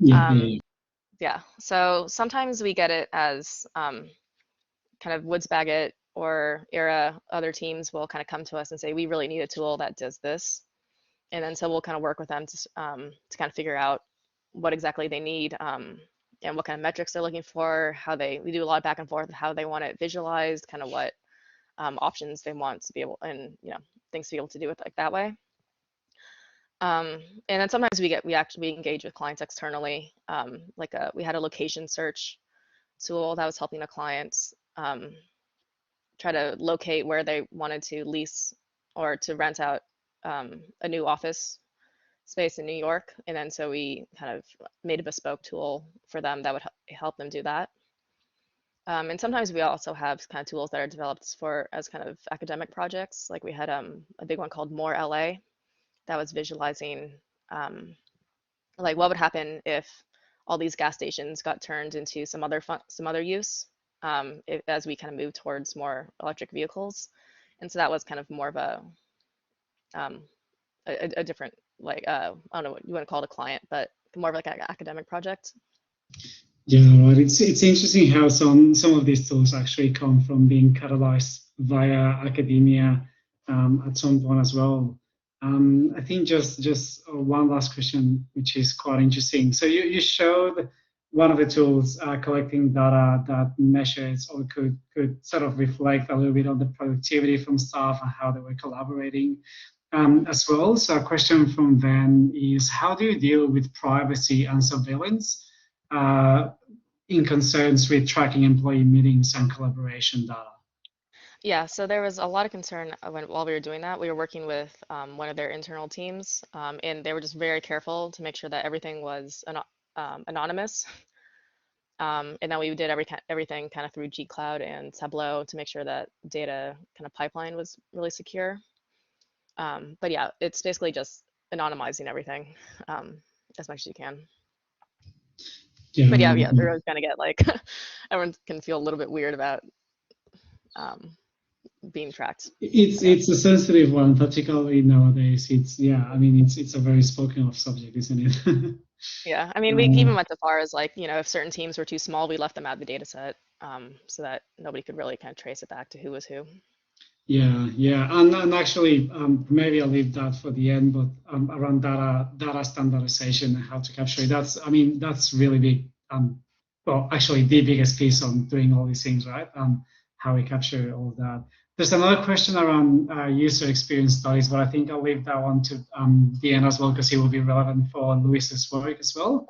Yeah. So sometimes we get it as kind of Woods Bagot or ERA, other teams will kind of come to us and say, we really need a tool that does this. And then so we'll kind of work with them to kind of figure out what exactly they need, and what kind of metrics they're looking for, we do a lot of back and forth, how they want it visualized, kind of what options they want to be able, and things to be able to do it like that way. And then sometimes we engage with clients externally. We had a location search tool that was helping a client try to locate where they wanted to lease or to rent out a new office space in New York. And then so we kind of made a bespoke tool for them that would help them do that. And sometimes we also have kind of tools that are developed as kind of academic projects. Like we had a big one called More LA that was visualizing like what would happen if all these gas stations got turned into some other use as we kind of move towards more electric vehicles. And so that was kind of more of a different, like I don't know what you want to call it, a client, but more of like an academic project. Yeah, right. It's interesting how some of these tools actually come from being catalyzed via academia at some point as well. I think just one last question, which is quite interesting. So you showed one of the tools collecting data that measures or could sort of reflect a little bit on the productivity from staff and how they were collaborating as well. So a question from Van is, how do you deal with privacy and surveillance in concerns with tracking employee meetings and collaboration data? Yeah, so there was a lot of concern while we were doing that. We were working with one of their internal teams, and they were just very careful to make sure that everything was anonymous. And then we did everything kind of through G-Cloud and Tableau to make sure that data kind of pipeline was really secure. But yeah, it's basically just anonymizing everything as much as you can. Yeah. But yeah, they're always gonna get like everyone can feel a little bit weird about being tracked. It's a sensitive one, particularly nowadays. It's a very spoken of subject, isn't it? Yeah, I mean, we even went so far as like, if certain teams were too small, we left them out of the data set so that nobody could really kind of trace it back to who was who. Yeah, and actually, maybe I'll leave that for the end, but around data standardization and how to capture it, that's really big. Well, actually, the biggest piece on doing all these things, right? How we capture all of that. There's another question around user experience studies, but I think I'll leave that one to the end as well, because it will be relevant for Louise's work as well.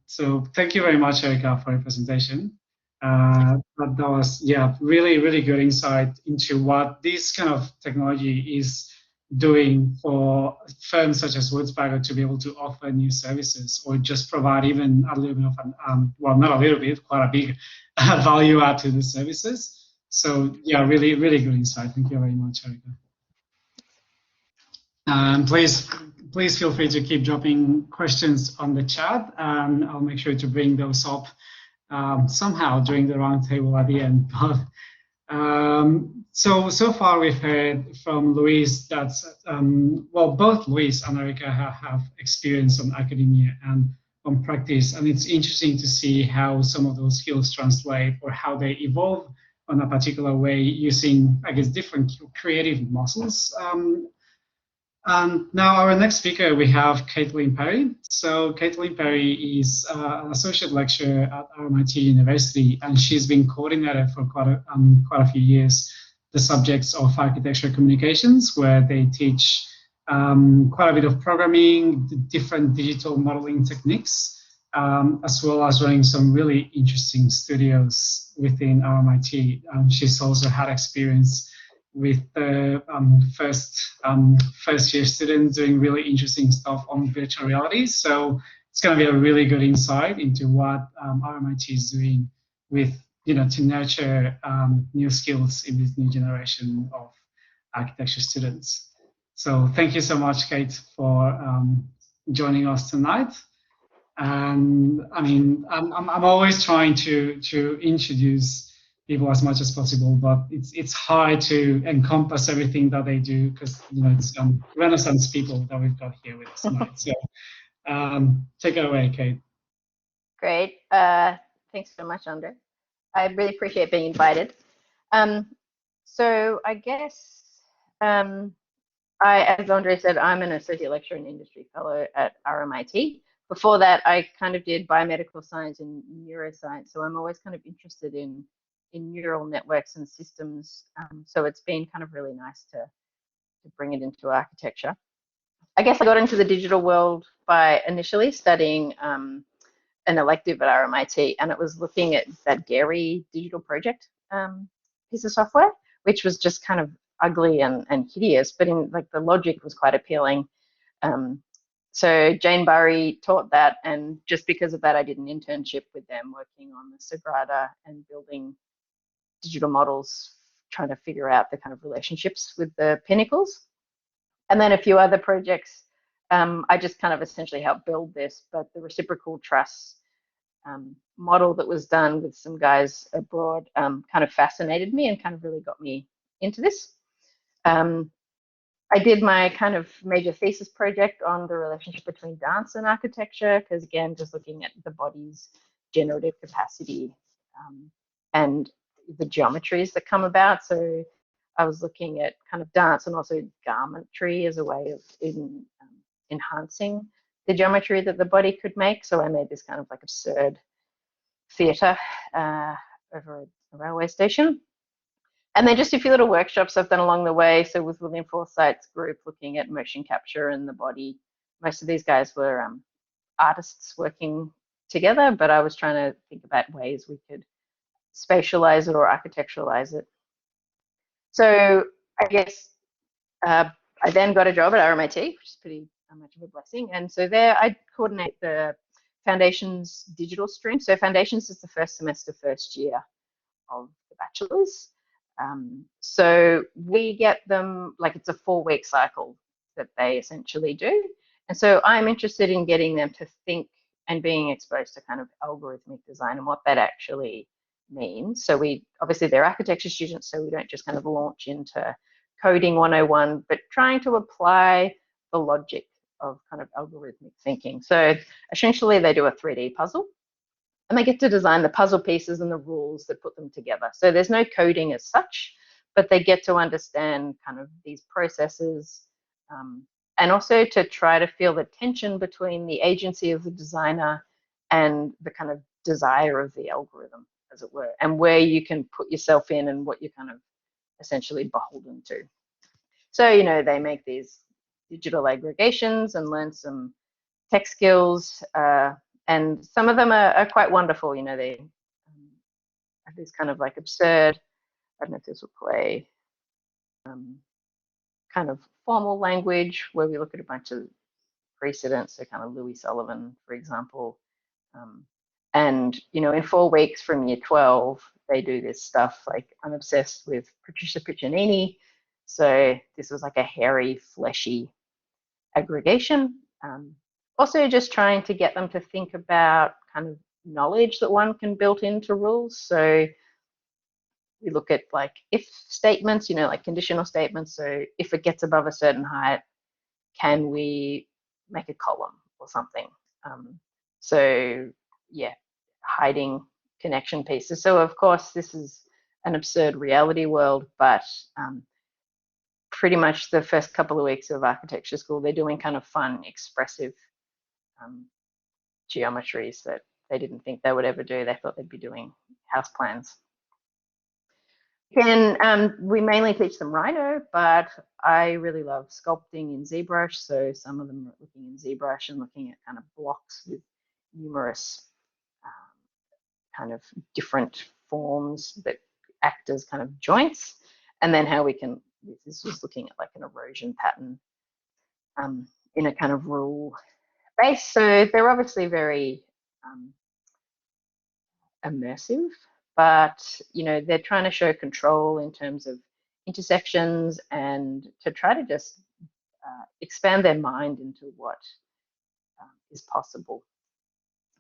So thank you very much, Erica, for your presentation. That was, really, really good insight into what this kind of technology is doing for firms such as Woods Bagot to be able to offer new services, or just provide even a little bit of well, not a little bit, quite a big value add to the services. So yeah, really, really good insight. Thank you very much, Erica. Please feel free to keep dropping questions on the chat, and I'll make sure to bring those up somehow during the roundtable at the end. So far we've heard from Louise that well, both Louise and Erica have experience on academia and on practice, and it's interesting to see how some of those skills translate or how they evolve on a particular way using, I guess, different creative muscles. And now our next speaker, we have Caitlyn Parry. So Caitlyn Parry is an associate lecturer at RMIT University, and she's been coordinator for quite a few years the subjects of architecture communications, where they teach quite a bit of programming, different digital modeling techniques, as well as running some really interesting studios within RMIT. She's also had experience with the first year students doing really interesting stuff on virtual reality. So it's going to be a really good insight into what RMIT is doing with, to nurture new skills in this new generation of architecture students. So thank you so much, Kate, for joining us tonight. And I mean, I'm always trying to introduce people as much as possible, but it's hard to encompass everything that they do, because it's Renaissance people that we've got here with us tonight. So take it away, Kate. Great. Thanks so much, Andre. I really appreciate being invited. So I guess as Andre said, I'm an associate lecturer and industry fellow at RMIT. Before that, I kind of did biomedical science and neuroscience. So I'm always kind of interested in neural networks and systems. So it's been kind of really nice to bring it into architecture. I guess I got into the digital world by initially studying an elective at RMIT, and it was looking at that Dairy digital project piece of software, which was just kind of ugly and hideous, but in like the logic was quite appealing. So Jane Burry taught that, and just because of that, I did an internship with them working on the Sagrada and building digital models, trying to figure out the kind of relationships with the pinnacles. And then a few other projects. I just kind of essentially helped build this, but the reciprocal truss model that was done with some guys abroad kind of fascinated me and kind of really got me into this. I did my kind of major thesis project on the relationship between dance and architecture, because again, just looking at the body's generative capacity and the geometries that come about. So I was looking at kind of dance and also garmentry as a way of enhancing the geometry that the body could make. So I made this kind of like absurd theatre over a railway station. And then just a few little workshops I've done along the way. So with William Forsyth's group looking at motion capture and the body. Most of these guys were artists working together, but I was trying to think about ways we could spatialize it or architecturalize it. So I guess I then got a job at RMIT, which is pretty much of a blessing. And so there I coordinate the Foundations digital stream. So Foundations is the first semester, first year of the bachelor's. So we get them, like it's a 4-week cycle that they essentially do. And so I'm interested in getting them to think and being exposed to kind of algorithmic design and what that actually means. So obviously they're architecture students, so we don't just kind of launch into coding 101, but trying to apply the logic of kind of algorithmic thinking. So essentially they do a 3D puzzle, and they get to design the puzzle pieces and the rules that put them together. So there's no coding as such, but they get to understand kind of these processes and also to try to feel the tension between the agency of the designer and the kind of desire of the algorithm, as it were, and where you can put yourself in and what you're kind of essentially beholden to. So, you know, they make these digital aggregations and learn some tech skills. And some of them are quite wonderful. You know, they have this kind of like absurd, I don't know if this will play, kind of formal language where we look at a bunch of precedents, so kind of Louis Sullivan, for example. And, you know, in 4 weeks from year 12, they do this stuff. Like I'm obsessed with Patricia Piccinini. So this was like a hairy, fleshy aggregation. Also just trying to get them to think about kind of knowledge that one can build into rules. So we look at like if statements, you know, like conditional statements. So if it gets above a certain height, can we make a column or something? So yeah, hiding connection pieces. So of course this is an absurd reality world, but pretty much the first couple of weeks of architecture school, they're doing kind of fun, expressive geometries that they didn't think they would ever do. They thought they'd be doing house plans. Then we mainly teach them Rhino, but I really love sculpting in ZBrush. So some of them are looking in ZBrush and looking at kind of blocks with numerous kind of different forms that act as kind of joints. And then how we can, this was looking at like an erosion pattern in a kind of rule base. So they're obviously very immersive, but you know, they're trying to show control in terms of intersections and to try to just expand their mind into what is possible.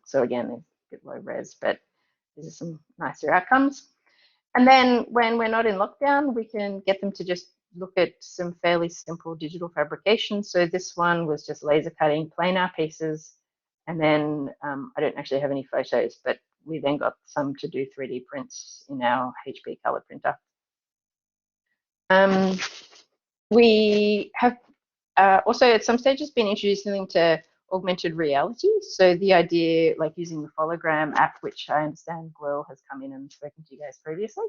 So again, they're a bit low res, but these are some nicer outcomes. And then when we're not in lockdown, we can get them to just look at some fairly simple digital fabrication. So this one was just laser cutting planar pieces. And then I don't actually have any photos, but we then got some to do 3D prints in our HP color printer. We have also at some stage has been introducing to augmented reality. So the idea, like using the Hologram app, which I understand Will has come in and spoken to you guys previously.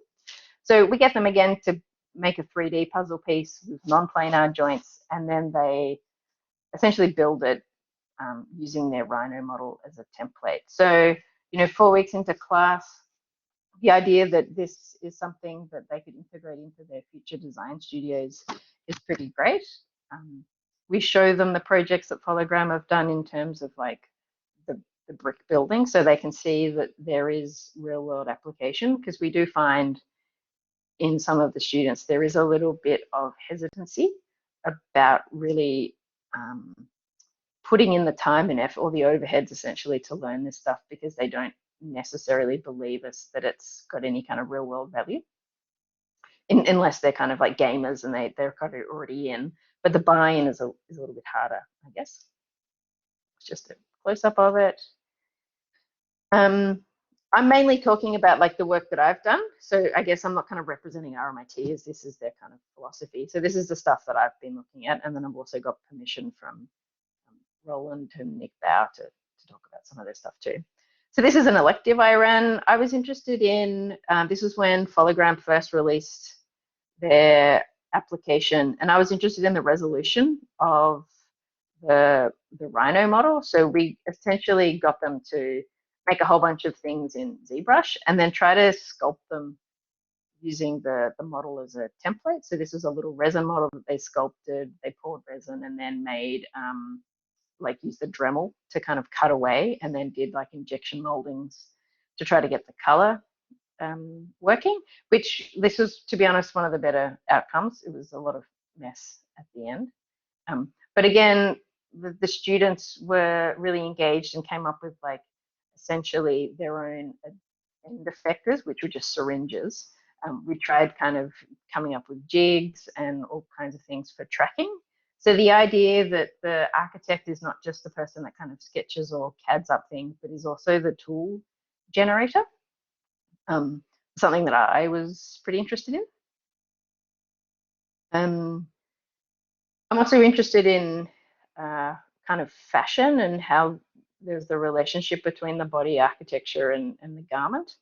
So we get them again to make a 3D puzzle piece with non-planar joints, and then they essentially build it using their Rhino model as a template. So, 4 weeks into class, the idea that this is something that they could integrate into their future design studios is pretty great. We show them the projects that Hologram have done in terms of like the brick building, so they can see that there is real world application, because we do find in some of the students there is a little bit of hesitancy about really putting in the time and effort, or the overheads essentially, to learn this stuff, because they don't necessarily believe us that it's got any kind of real world value, unless they're kind of like gamers and they're kind of already in. But the buy-in is a little bit harder, I guess. It's just a close-up of it. I'm mainly talking about like the work that I've done. So I guess I'm not kind of representing RMIT, as this is their kind of philosophy. So this is the stuff that I've been looking at. And then I've also got permission from Roland and Nick Bao to talk about some of their stuff too. So this is an elective I ran. I was interested in, this was when Hologram first released their application, and I was interested in the resolution of the Rhino model. So we essentially got them to make a whole bunch of things in ZBrush and then try to sculpt them using the model as a template. So this was a little resin model that they sculpted, they poured resin and then made, like used the Dremel to kind of cut away, and then did like injection moldings to try to get the color working, which this was, to be honest, one of the better outcomes. It was a lot of mess at the end. But again, the students were really engaged and came up with like essentially their own end effectors, which were just syringes. We tried kind of coming up with jigs and all kinds of things for tracking. So the idea that the architect is not just the person that kind of sketches or CADs up things, but is also the tool generator. Something that I was pretty interested in. I'm also interested in kind of fashion and how there's the relationship between the body architecture and the garment.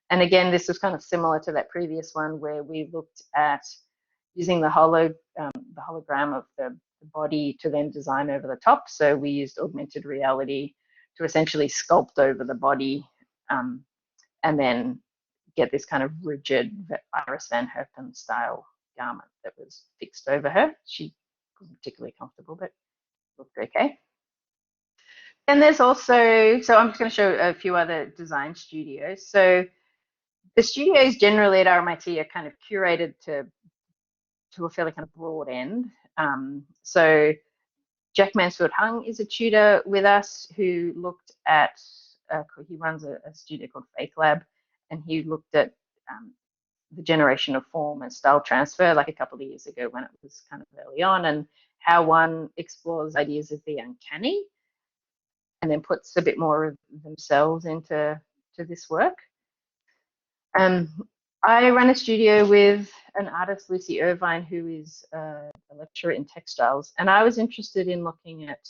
And again, this was kind of similar to that previous one where we looked at using the hologram of the body to then design over the top. So we used augmented reality to essentially sculpt over the body and then get this kind of rigid Iris Van Herpen style garment that was fixed over her. She wasn't particularly comfortable, but looked okay. And there's also, so I'm just going to show a few other design studios. So the studios generally at RMIT are kind of curated to a fairly kind of broad end. So Jack Mansfield Hung is a tutor with us who looked at, he runs a studio called Fake Lab, and he looked at the generation of form and style transfer like a couple of years ago when it was kind of early on, and how one explores ideas of the uncanny and then puts a bit more of themselves into this work. I run a studio with an artist, Lucy Irvine, who is a lecturer in textiles, and I was interested in looking at,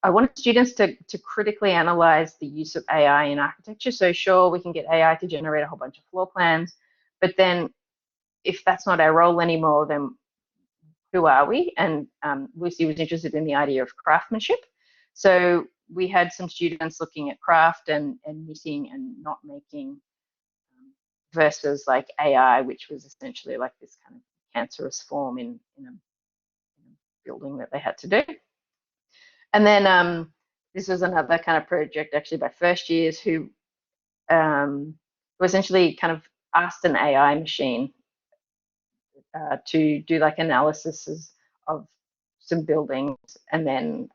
I wanted students to critically analyze the use of AI in architecture. So sure, we can get AI to generate a whole bunch of floor plans, but then if that's not our role anymore, then who are we? And Lucy was interested in the idea of craftsmanship. So we had some students looking at craft and knitting and knot making versus like AI, which was essentially like this kind of cancerous form in a building that they had to do. And then this was another kind of project actually by first years who essentially kind of asked an AI machine to do like analysis of some buildings and then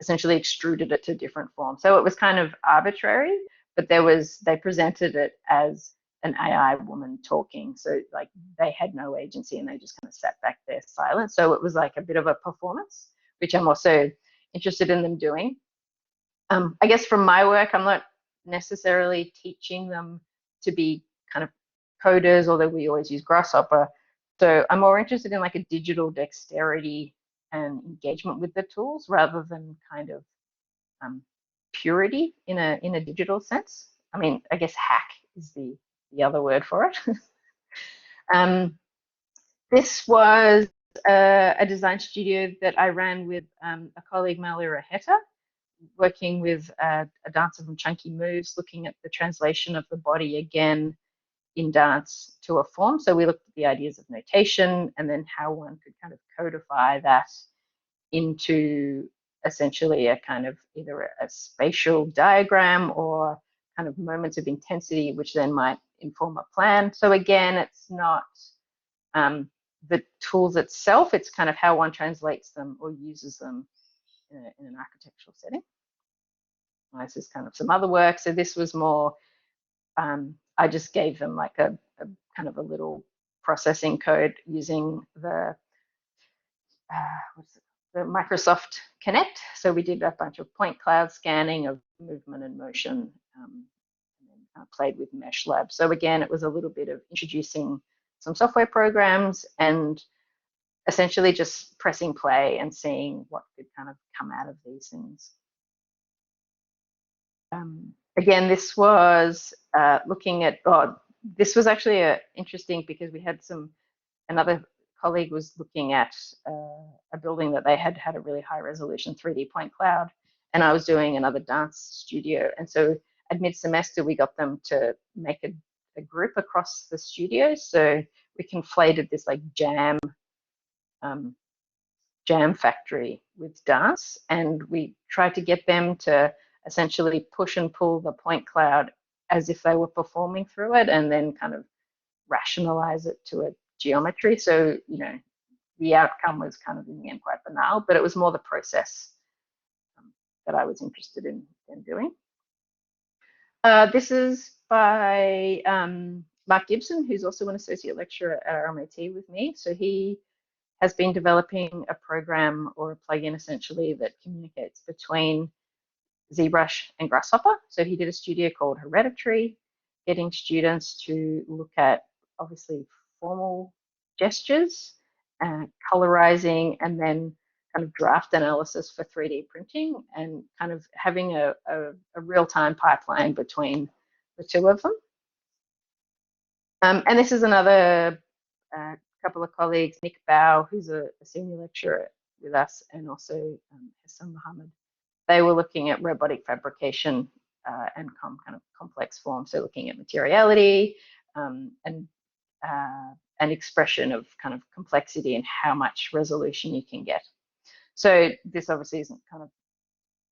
essentially extruded it to different forms. So it was kind of arbitrary, but they presented it as an AI woman talking. So like they had no agency and they just kind of sat back there silent. So it was like a bit of a performance, which I'm also interested in them doing. I guess from my work, I'm not necessarily teaching them to be kind of coders, although we always use Grasshopper. So I'm more interested in like a digital dexterity and engagement with the tools rather than kind of purity in a digital sense. I mean, I guess hack is the other word for it. This was a design studio that I ran with a colleague, Malira Heta, working with a dancer from Chunky Moves, looking at the translation of the body again in dance to a form. So we looked at the ideas of notation and then how one could kind of codify that into essentially a kind of either a spatial diagram or kind of moments of intensity, which then might inform a plan. So again, it's not the tools itself, it's kind of how one translates them or uses them in an architectural setting. This is kind of some other work. So this was more, I just gave them like a kind of a little processing code using the Microsoft Connect. So we did a bunch of point cloud scanning of movement and motion, and then played with Mesh Lab. So again, it was a little bit of introducing some software programs and essentially just pressing play and seeing what could kind of come out of these things. Again, this was looking at, this was actually interesting because we had another colleague was looking at a building that they had a really high resolution 3D point cloud, and I was doing another dance studio. And so at mid-semester, we got them to make a group across the studios. So we conflated this like jam factory with dance, and we tried to get them to essentially push and pull the point cloud as if they were performing through it, and then kind of rationalize it to a geometry. So, you know, the outcome was kind of in the end quite banal, but it was more the process that I was interested in doing. This is by Mark Gibson, who's also an associate lecturer at RMIT with me. So he has been developing a program or a plugin essentially that communicates between ZBrush and Grasshopper. So he did a studio called Hereditary, getting students to look at obviously formal gestures and colorizing, and then kind of draft analysis for 3D printing, and kind of having a real-time pipeline between the two of them. And this is another couple of colleagues, Nick Bao, who's a senior lecturer with us, and also Hassan Mohammed. They were looking at robotic fabrication and kind of complex forms, so looking at materiality and expression of kind of complexity and how much resolution you can get. So this obviously isn't kind of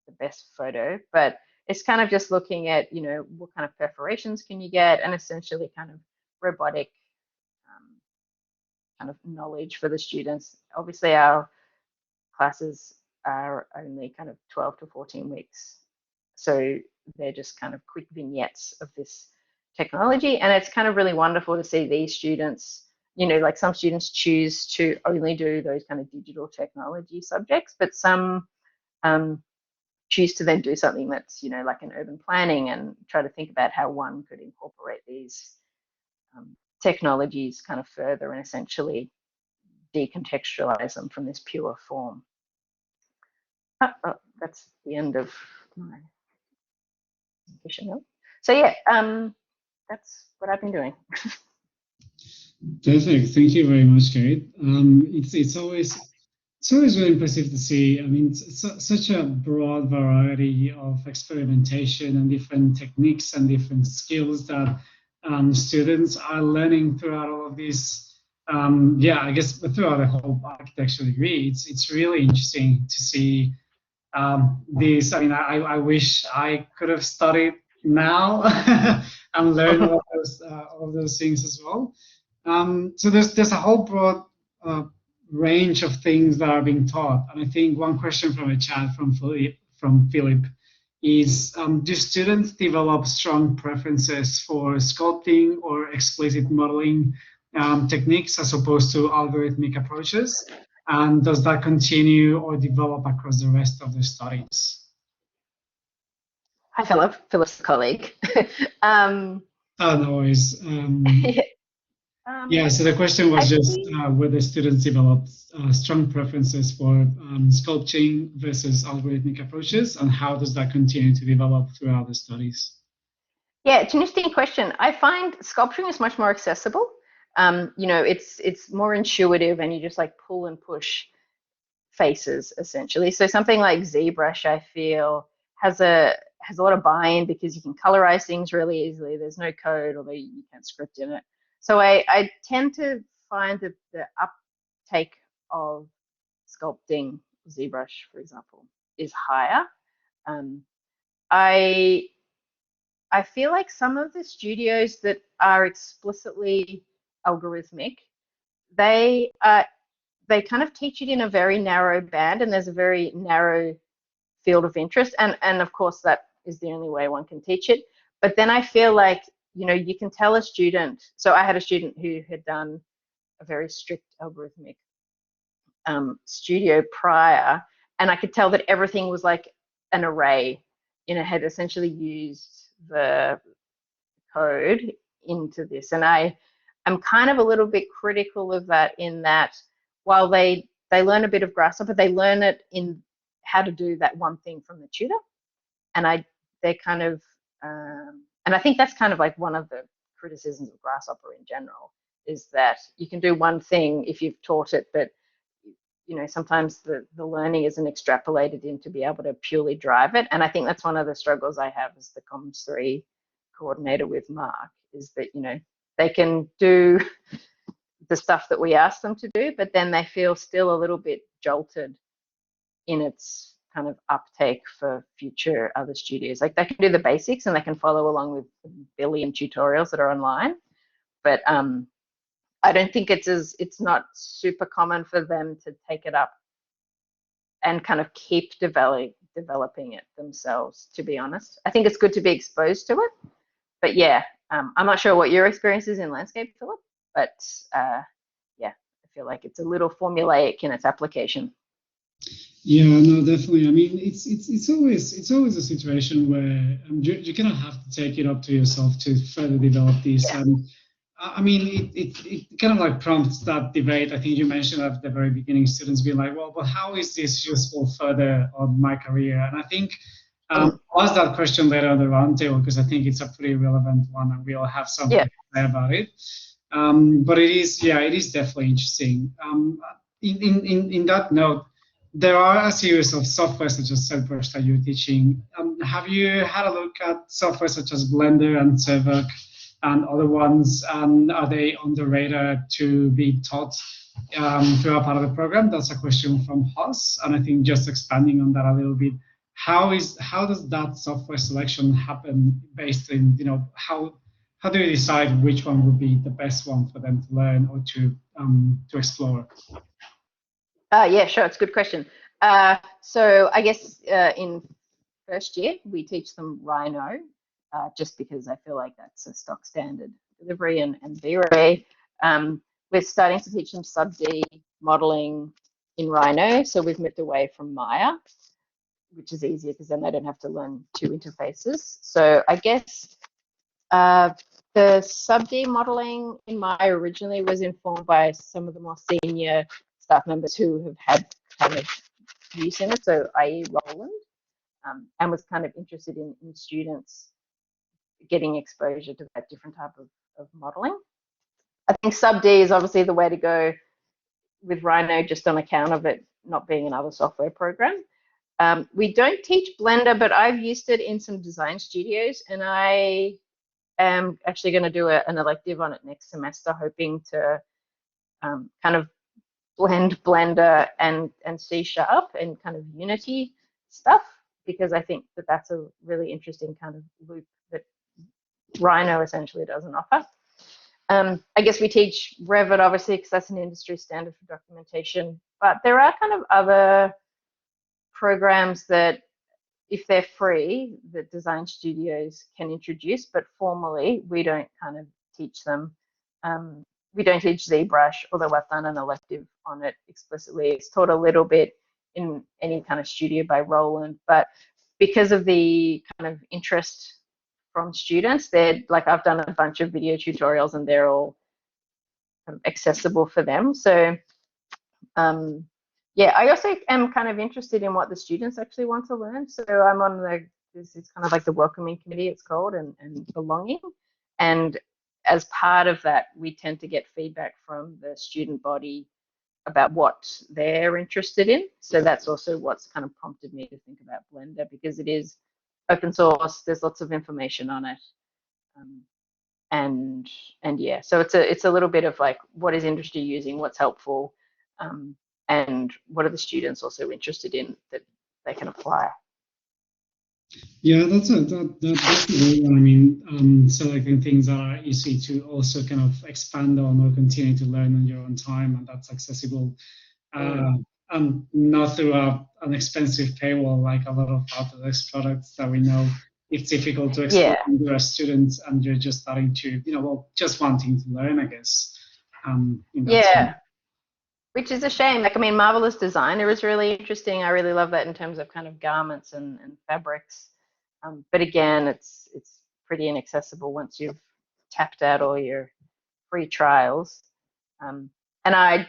the best photo, but it's kind of just looking at, you know, what kind of perforations can you get, and essentially kind of robotic kind of knowledge for the students. Obviously our classes are only kind of 12 to 14 weeks. So they're just kind of quick vignettes of this technology. And it's kind of really wonderful to see these students, you know, like some students choose to only do those kind of digital technology subjects, but some choose to then do something that's, you know, like an urban planning, and try to think about how one could incorporate these technologies kind of further and essentially decontextualize them from this pure form. Oh, that's the end of my presentation. So yeah, that's what I've been doing. Perfect. Thank you very much, Kate. It's always really impressive to see. I mean, such a broad variety of experimentation and different techniques and different skills that students are learning throughout all of this. Yeah, I guess throughout the whole architecture degree, it's really interesting to see this. I mean, I wish I could have studied now and learned all of those things as well. So there's a whole broad range of things that are being taught, and I think one question from a chat from Philip is, do students develop strong preferences for sculpting or explicit modeling techniques as opposed to algorithmic approaches? And does that continue or develop across the rest of the studies? Hi, Philip. Philip's a colleague. Oh, no worries. Yeah, so the question was just Actually, whether students developed strong preferences for sculpting versus algorithmic approaches, and how does that continue to develop throughout the studies? yeah, it's an interesting question. I find sculpturing is much more accessible. You know, it's more intuitive, and you just like pull and push faces essentially. So something like ZBrush, I feel, has a lot of buy-in because you can colorize things really easily. There's no code, although you can script in it. So I tend to find that the uptake of sculpting ZBrush, for example, is higher. I feel like some of the studios that are explicitly algorithmic, they kind of teach it in a very narrow band, and there's a very narrow field of interest, and of course that is the only way one can teach it. But then I feel like, you know, you can tell a student. So I had a student who had done a very strict algorithmic studio prior, and I could tell that everything was like an array, you know, had essentially used the code into this. And I'm kind of a little bit critical of that, in that while they learn a bit of Grasshopper, they learn it in how to do that one thing from the tutor. And they kind of, and I think that's kind of like one of the criticisms of Grasshopper in general, is that you can do one thing if you've taught it, but you know, sometimes the learning isn't extrapolated in to be able to purely drive it. And I think that's one of the struggles I have as the Comms 3 coordinator with Mark, is that, you know, they can do the stuff that we ask them to do, but then they feel still a little bit jolted in its kind of uptake for future other studios. Like, they can do the basics and they can follow along with a billion tutorials that are online, but I don't think it's not super common for them to take it up and kind of keep developing it themselves, to be honest. I think it's good to be exposed to it, but yeah, I'm not sure what your experience is in landscape, Philip, but yeah, I feel like it's a little formulaic in its application. Yeah, no, definitely. I mean, it's always a situation where you kind of have to take it up to yourself to further develop this. Yeah. I mean, it kind of like prompts that debate. I think you mentioned at the very beginning, students being like, well, but how is this useful further on my career? And I think I'll ask that question later on the roundtable, because I think it's a pretty relevant one, and we all have something to say about it. But it is definitely interesting. In that note, there are a series of software such as SUPERSPACE that you're teaching. Have you had a look at software such as Blender and Server and other ones? Are they on the radar to be taught throughout part of the program? That's a question from Haas, and I think just expanding on that a little bit, how does that software selection happen based in, you know, how do you decide which one would be the best one for them to learn or to explore? Yeah, sure, it's a good question. So I guess in first year we teach them Rhino, just because I feel like that's a stock standard delivery, and V-Ray. We're starting to teach them sub-D modeling in Rhino, so we've moved away from Maya, which is easier because then they don't have to learn two interfaces. So I guess the sub-D modeling in Maya originally was informed by some of the more senior staff members who have had kind of use in it, so i.e. Roland, and was kind of interested in students getting exposure to that different type of modeling. I think sub-D is obviously the way to go with Rhino, just on account of it not being another software program. We don't teach Blender, but I've used it in some design studios, and I am actually going to do an elective on it next semester, hoping to kind of blend Blender and C# and kind of Unity stuff, because I think that that's a really interesting kind of loop that Rhino essentially doesn't offer. I guess we teach Revit, obviously, because that's an industry standard for documentation, but there are kind of other programs that, if they're free, that design studios can introduce, but formally we don't kind of teach them. We don't teach ZBrush, although I've done an elective on it explicitly. It's taught a little bit in any kind of studio by Roland, but because of the kind of interest from students, they're like, I've done a bunch of video tutorials and they're all kind of accessible for them. So yeah, I also am kind of interested in what the students actually want to learn. So I'm on this is kind of like the welcoming committee, it's called, and belonging. And as part of that, we tend to get feedback from the student body about what they're interested in. So that's also what's kind of prompted me to think about Blender, because it is open source, there's lots of information on it. And yeah, so it's a little bit of like, what is industry using, what's helpful, and what are the students also interested in that they can apply. Yeah, that's a great one. I mean, selecting things that are easy to also kind of expand on or continue to learn on your own time, and that's accessible, and not through an expensive paywall like a lot of Autodesk products that we know it's difficult to explain to a student, and you're just starting to, well, just wanting to learn, I guess. Yeah. Which is a shame. Like, I mean, Marvelous Designer is really interesting. I really love that in terms of kind of garments and fabrics. But again, it's pretty inaccessible once you've tapped out all your free trials. And I'm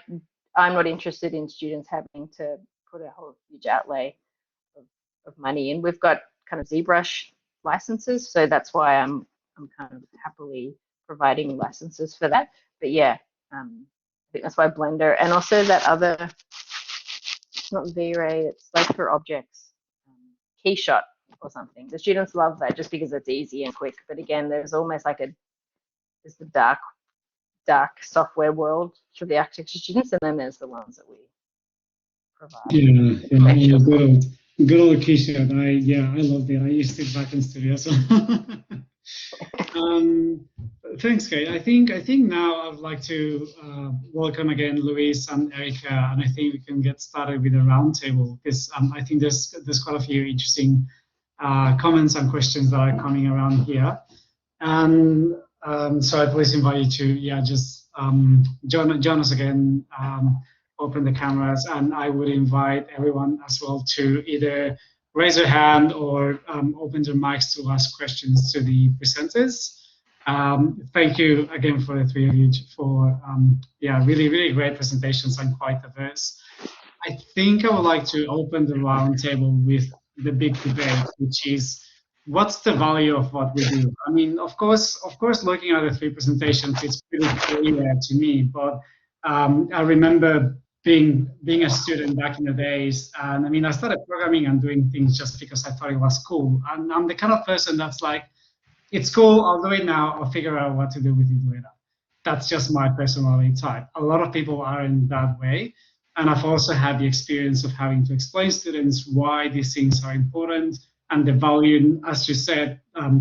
not interested in students having to put a whole huge outlay of money in. We've got kind of ZBrush licenses, so that's why I'm kind of happily providing licenses for that. But yeah, I think that's why Blender, and also that other, it's not V-Ray, it's like for objects, Keyshot or something. The students love that just because it's easy and quick. But again, there's almost like there's the dark software world for the architecture students, and then there's the ones that we provide. Yeah, good old Keyshot. I loved it. I used it back in studio. So. Thanks, Kate. I think now I'd like to welcome again Louise and Erica, and I think we can get started with a roundtable, because I think there's quite a few interesting comments and questions that are coming around here. And so I please invite you to just join us again, open the cameras, and I would invite everyone as well to either raise your hand or open their mics to ask questions to the presenters. Thank you again for the three of you for really, really great presentations and quite diverse. I think I would like to open the roundtable with the big debate, which is, what's the value of what we do? I mean, of course, looking at the three presentations, it's pretty clear to me. But I remember being a student back in the days, and I mean, I started programming and doing things just because I thought it was cool. And I'm the kind of person that's like, it's cool, I'll do it now, I'll figure out what to do with it later. That's just my personality type. A lot of people are in that way. And I've also had the experience of having to explain to students why these things are important, and the value, as you said,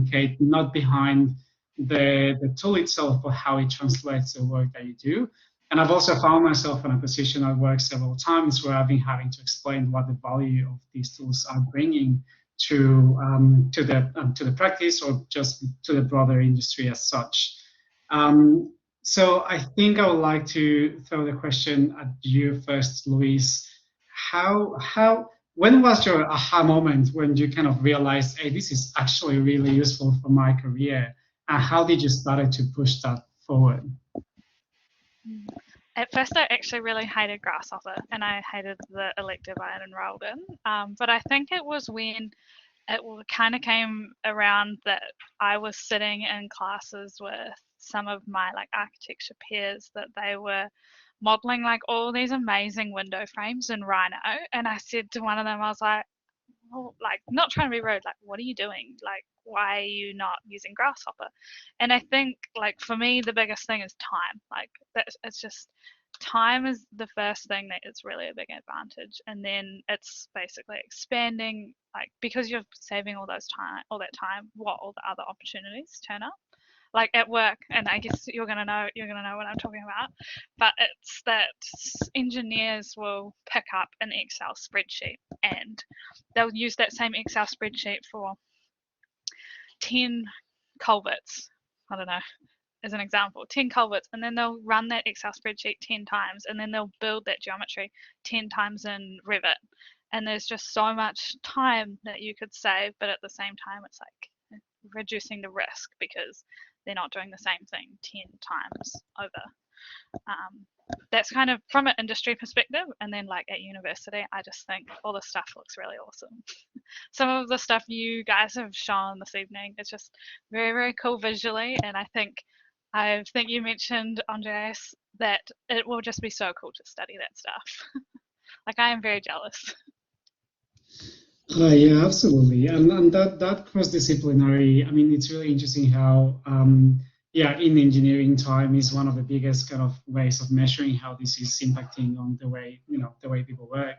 Kate, not behind the tool itself, but how it translates the work that you do. And I've also found myself in a position at work several times where I've been having to explain what the value of these tools are bringing to the practice, or just to the broader industry as such. So I think I would like to throw the question at you first, Louise. When was your aha moment when you kind of realized, hey, this is actually really useful for my career? And how did you start to push that forward? At first, I actually really hated Grasshopper, and I hated the elective I had enrolled in. But I think it was when it kind of came around that I was sitting in classes with some of my architecture peers, that they were modeling all these amazing window frames in Rhino, and I said to one of them, I was like, well, not trying to be rude, what are you doing? Why are you not using Grasshopper? And I think for me, the biggest thing is time. It's just, time is the first thing that is really a big advantage, and then it's basically expanding, because you're saving all that time, what all the other opportunities turn up, at work. And I guess you're gonna know what I'm talking about, but it's that engineers will pick up an Excel spreadsheet, and they'll use that same Excel spreadsheet for 10 culverts, I don't know, as an example, 10 culverts, and then they'll run that Excel spreadsheet 10 times, and then they'll build that geometry 10 times in Revit. And there's just so much time that you could save, but at the same time, it's reducing the risk, because they're not doing the same thing 10 times over. That's kind of from an industry perspective. And then like at university, I just think all this stuff looks really awesome. Some of the stuff you guys have shown this evening is just very, very cool visually. And I think you mentioned, Andreas, that it will just be so cool to study that stuff. Like I am very jealous. Yeah, absolutely. And that cross-disciplinary, I mean, it's really interesting how, yeah, in engineering, time is one of the biggest kind of ways of measuring how this is impacting on the way, the way people work.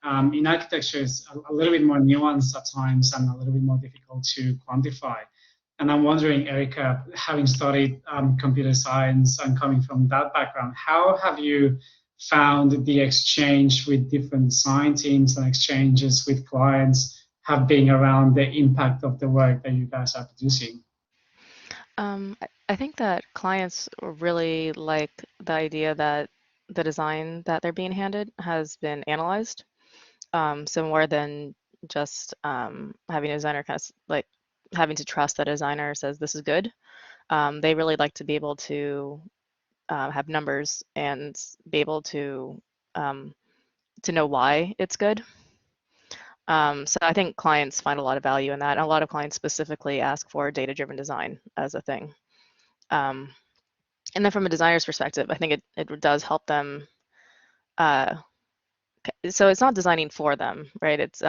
In architecture, it's a little bit more nuanced at times and a little bit more difficult to quantify. And I'm wondering, Erica, having studied computer science and coming from that background, how have you found the exchange with different design teams and exchanges with clients have been around the impact of the work that you guys are producing? I think that clients really like the idea that the design that they're being handed has been analyzed. So more than just having a designer kind of like having to trust that a designer says this is good. They really like to be able to have numbers and be able to know why it's good. So I think clients find a lot of value in that. And a lot of clients specifically ask for data-driven design as a thing. And then from a designer's perspective, I think it does help them. So it's not designing for them, right? It's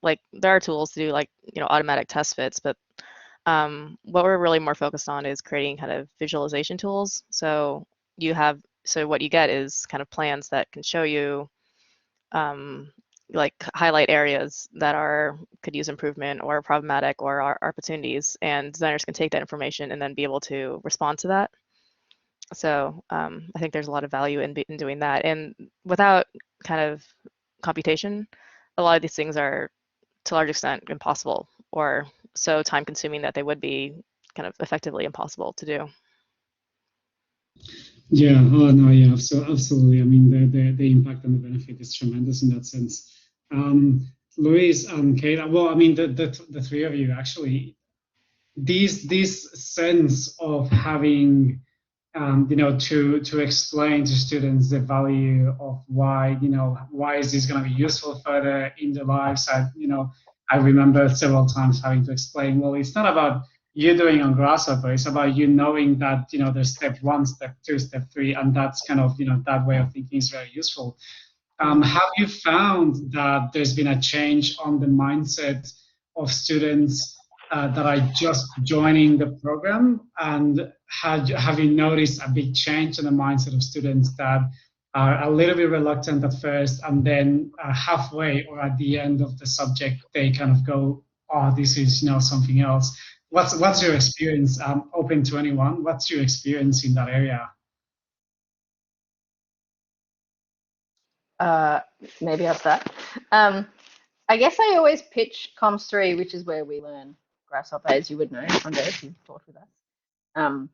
like there are tools to do like automatic test fits, but what we're really more focused on is creating kind of visualization tools. So what you get is kind of plans that can show you like highlight areas that could use improvement or problematic or are opportunities, and designers can take that information and then be able to respond to that. So I think there's a lot of value in doing that, and without kind of computation, a lot of these things are to a large extent impossible or so time consuming that they would be kind of effectively impossible to do. Yeah, oh no, yeah, so absolutely. I mean, the impact and the benefit is tremendous in that sense. Louise and Kate, well, I mean, the three of you actually, this sense of having, to explain to students the value of why is this going to be useful further in their lives. I remember several times having to explain, well, it's not about you doing on Grasshopper, it's about you knowing that there's step 1, step 2, step 3, and that's kind of that way of thinking is very useful. Have you found that there's been a change on the mindset of students that are just joining the program, and have you noticed a big change in the mindset of students that are a little bit reluctant at first, and then halfway or at the end of the subject they kind of go, oh, this is something else? What's your experience? Open to anyone. What's your experience in that area? Maybe I'll start. I guess I always pitch Comms 3, which is where we learn Grasshopper, as you would know, Andre, if you've taught with us.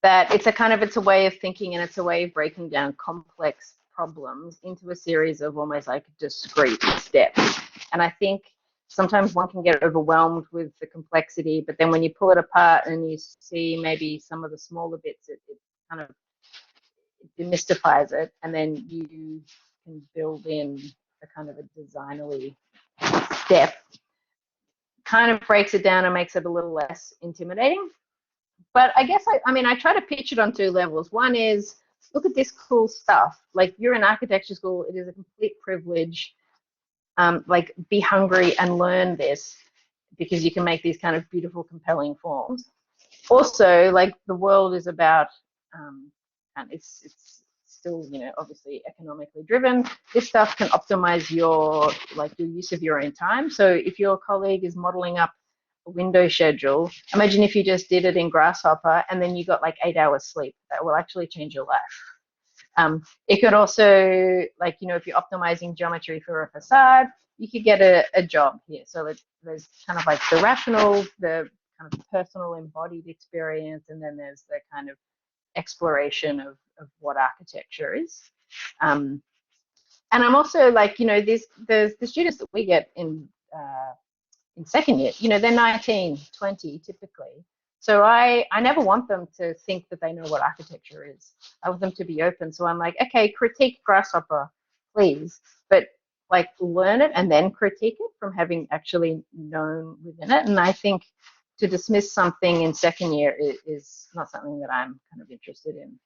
That it's a way of thinking, and it's a way of breaking down complex problems into a series of almost like discrete steps. And I think sometimes one can get overwhelmed with the complexity, but then when you pull it apart and you see maybe some of the smaller bits, it kind of demystifies it, and then you can build in a kind of a designerly step, kind of breaks it down and makes it a little less intimidating. But I guess I try to pitch it on 2 levels. One is, look at this cool stuff. Like, you're in architecture school, it is a complete privilege. Like, be hungry and learn this, because you can make these kind of beautiful, compelling forms. Also, like, the world is about, and it's still, obviously economically driven. This stuff can optimize your use of your own time. So if your colleague is modeling up a window schedule, imagine if you just did it in Grasshopper and then you got like 8 hours sleep. That will actually change your life. It could also, if you're optimizing geometry for a facade, you could get a job here. So there's kind of like the rational, the kind of personal embodied experience, and then there's the kind of exploration of what architecture is. And I'm also like, the students that we get in second year, they're 19, 20 typically. So I never want them to think that they know what architecture is. I want them to be open. So I'm like, okay, critique Grasshopper, please, but like learn it and then critique it from having actually known within it. And I think to dismiss something in second year is not something that I'm kind of interested in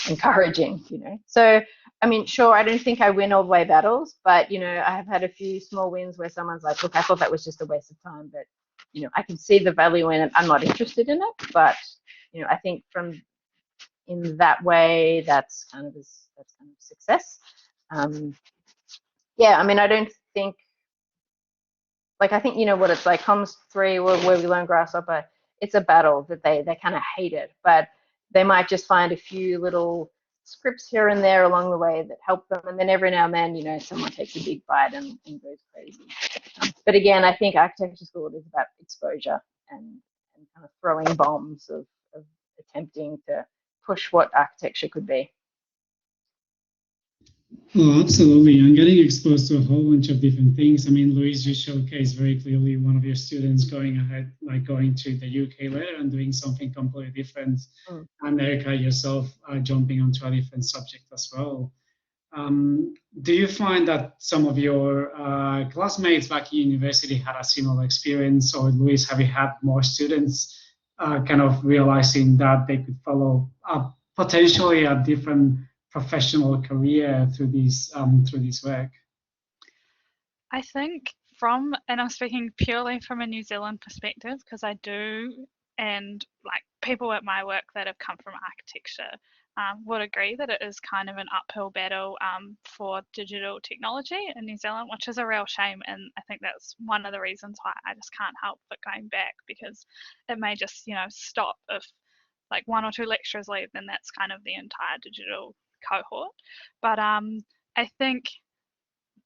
encouraging, you know. So, I mean, sure, I don't think I win all the way battles, but, you know, I have had a few small wins where someone's like, look, I thought that was just a waste of time, but, you know, I can see the value in it. I'm not interested in it, but, you know, I think from in that way, that's kind of success. Yeah, I mean, I don't think, like, I think, you know, what it's like, Comms 3, where we learn Grasshopper, it's a battle that they kind of hate it, but they might just find a few little scripts here and there along the way that help them. And then every now and then, you know, someone takes a big bite and goes crazy. But again, I think architecture school is about exposure and kind of throwing bombs of attempting to push what architecture could be. Oh, absolutely. And getting exposed to a whole bunch of different things. I mean, Louise, you showcased very clearly one of your students going ahead, like going to the UK later and doing something completely different. And Erica, yourself, jumping onto a different subject as well. Do you find that some of your classmates back in university had a similar experience? Or Louise, have you had more students kind of realizing that they could follow potentially a different professional career through this work? I think and I'm speaking purely from a New Zealand perspective, because I do, and like people at my work that have come from architecture would agree that it is kind of an uphill battle for digital technology in New Zealand, which is a real shame. And I think that's one of the reasons why I just can't help but going back, because it may just, you know, stop if like 1 or 2 lecturers leave, then that's kind of the entire digital cohort. But I think,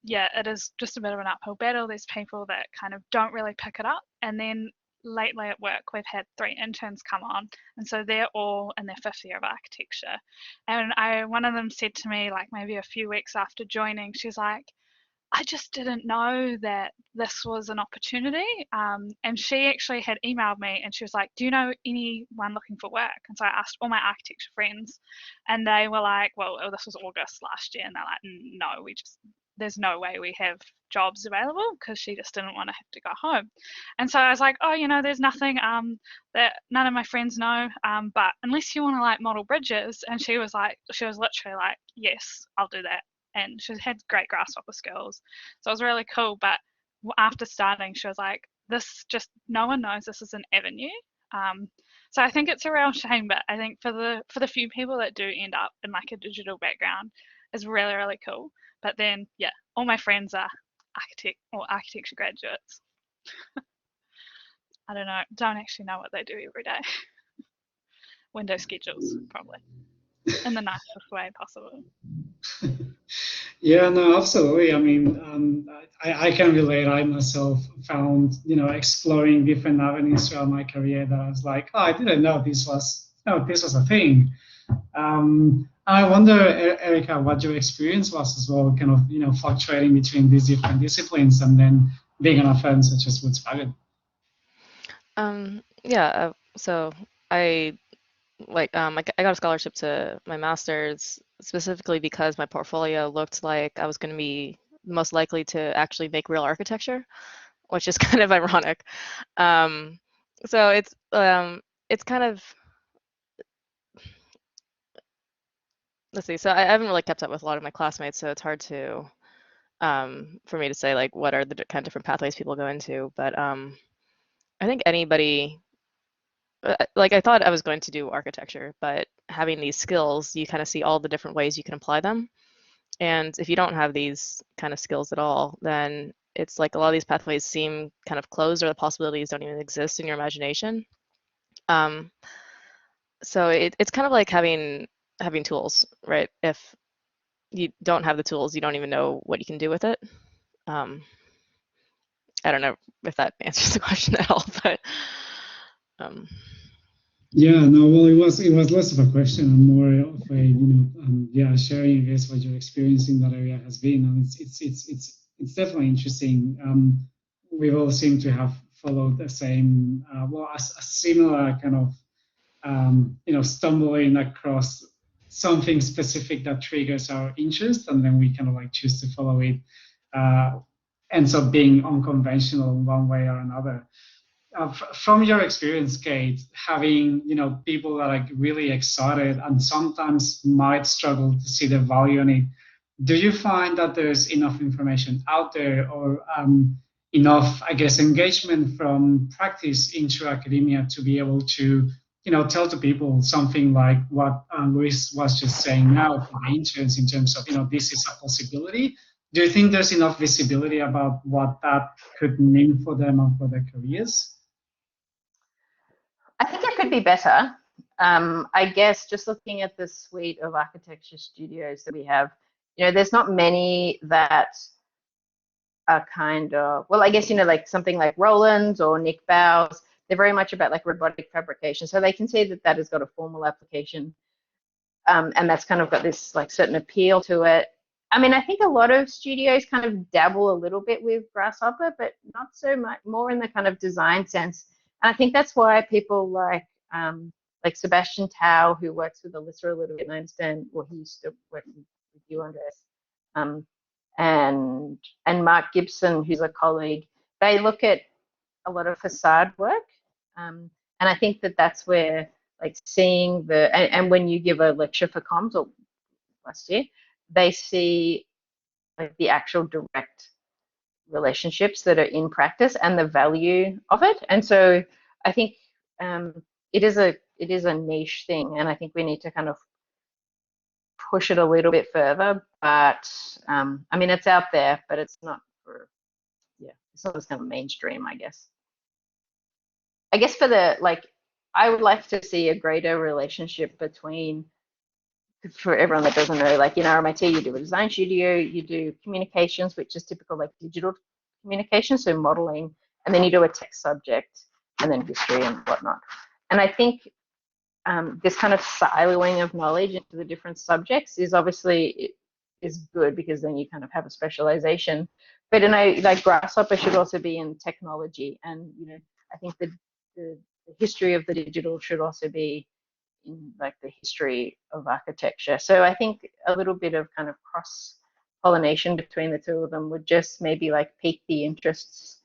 yeah, it is just a bit of an uphill battle. There's people that kind of don't really pick it up, and then lately at work we've had 3 interns come on, and so they're all in their 5th year of architecture. And one of them said to me, like maybe a few weeks after joining, she's like, I just didn't know that this was an opportunity. And she actually had emailed me and she was like, do you know anyone looking for work? And so I asked all my architecture friends, and they were like, well, this was August last year. And they're like, no, there's no way we have jobs available, because she just didn't want to have to go home. And so I was like, oh, you know, there's nothing that none of my friends know, but unless you want to like model bridges. And she was literally like, yes, I'll do that. And she had great Grasshopper skills. So it was really cool. But after starting, she was like, no one knows this is an avenue. So I think it's a real shame, but I think for the few people that do end up in like a digital background, is really, really cool. But then, yeah, all my friends are architecture graduates. I don't actually know what they do every day. Window schedules, probably, in the nicest way possible. Yeah, no, absolutely. I mean, I can relate. I myself found, you know, exploring different avenues throughout my career that I was like, oh, I didn't know this was a thing. I wonder, Erica, what your experience was as well, kind of, you know, fluctuating between these different disciplines and then being on a firm such as Woods Bagot. Yeah, so I got a scholarship to my master's specifically because my portfolio looked like I was going to be most likely to actually make real architecture, which is kind of ironic. So it's kind of, let's see. So I haven't really kept up with a lot of my classmates, so it's hard to for me to say like what are the kind of different pathways people go into. But I think anybody. Like I thought I was going to do architecture, but having these skills, you kind of see all the different ways you can apply them. And if you don't have these kind of skills at all, then it's like a lot of these pathways seem kind of closed, or the possibilities don't even exist in your imagination. So it's kind of like having tools, right? If you don't have the tools, you don't even know what you can do with it. I don't know if that answers the question at all, but. Yeah, no, well, it was less of a question and more of a, you know, sharing, I guess, what your experience in that area has been, and it's definitely interesting. We've all seemed to have follow the same, well, a similar kind of, stumbling across something specific that triggers our interest, and then we kind of like choose to follow it, ends up being unconventional in one way or another. From your experience, Kate, having people that are really excited and sometimes might struggle to see the value in it, do you find that there's enough information out there, or enough, I guess, engagement from practice into academia to be able to tell to people something like what Louise was just saying now for the interns, in terms of this is a possibility? Do you think there's enough visibility about what that could mean for them and for their careers? I think it could be better. I guess just looking at the suite of architecture studios that we have, there's not many that are kind of, well, I guess, like something like Roland's or Nick Bow's, they're very much about like robotic fabrication. So they can see that that has got a formal application, and that's kind of got this like certain appeal to it. I mean, I think a lot of studios kind of dabble a little bit with Grasshopper, but not so much, more in the kind of design sense. And I think that's why people like Sebastian Tao, who works with Alyssa a little bit, and I understand, well, he used to work with you, Andres, and Mark Gibson, who's a colleague. They look at a lot of facade work, and I think that that's where like seeing and when you give a lecture for comms or last year, they see like the actual direct relationships that are in practice and the value of it. And so I think it is a niche thing, and I think we need to kind of push it a little bit further. But I mean, it's out there, but it's not it's not as kind of mainstream, I guess. I guess I would like to see a greater relationship between, for everyone that doesn't know, like in RMIT, you do a design studio, you do communications, which is typical like digital communication, so modeling, and then you do a tech subject, and then history and whatnot. And I think this kind of siloing of knowledge into the different subjects is obviously is good, because then you kind of have a specialization. But like Grasshopper should also be in technology, and I think the history of the digital should also be in like the history of architecture. So I think a little bit of kind of cross pollination between the two of them would just maybe like pique the interests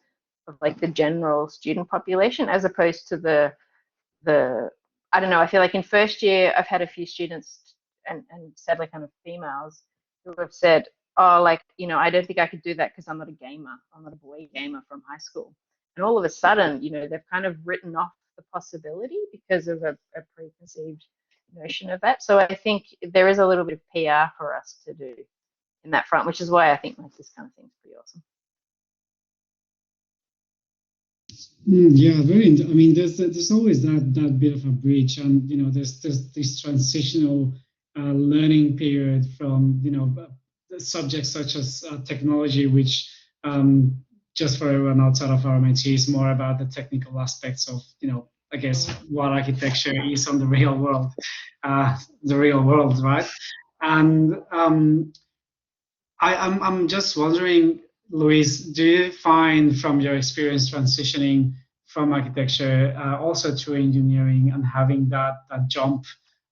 of like the general student population, as opposed to the I don't know, I feel like in first year I've had a few students, and sadly kind of females, who have said, oh, like, I don't think I could do that because I'm not a gamer, I'm not a boy gamer from high school. And all of a sudden, they've kind of written off the possibility because of a preconceived notion of that. So I think there is a little bit of PR for us to do in that front, which is why I think like this kind of thing is pretty awesome. Yeah, I mean, there's always that bit of a bridge, and there's this transitional learning period from subjects such as technology, which just for everyone outside of RMIT is more about the technical aspects of I guess what architecture is on the real world, right? And I'm just wondering, Louise, do you find from your experience transitioning from architecture also to engineering and having that jump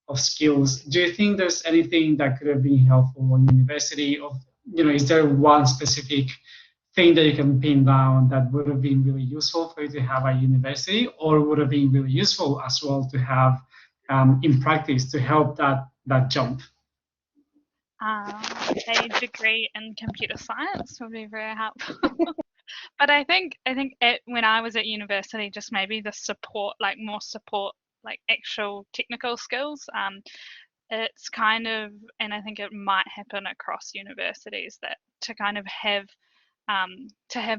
of skills, do you think there's anything that could have been helpful in university? Of is there one specific thing that you can pin down that would have been really useful for you to have at university, or would have been really useful as well to have in practice to help that jump? A degree in computer science would be very helpful. But I think when I was at university, just maybe the support, like more support, like actual technical skills. It's kind of, and I think it might happen across universities, that to kind of have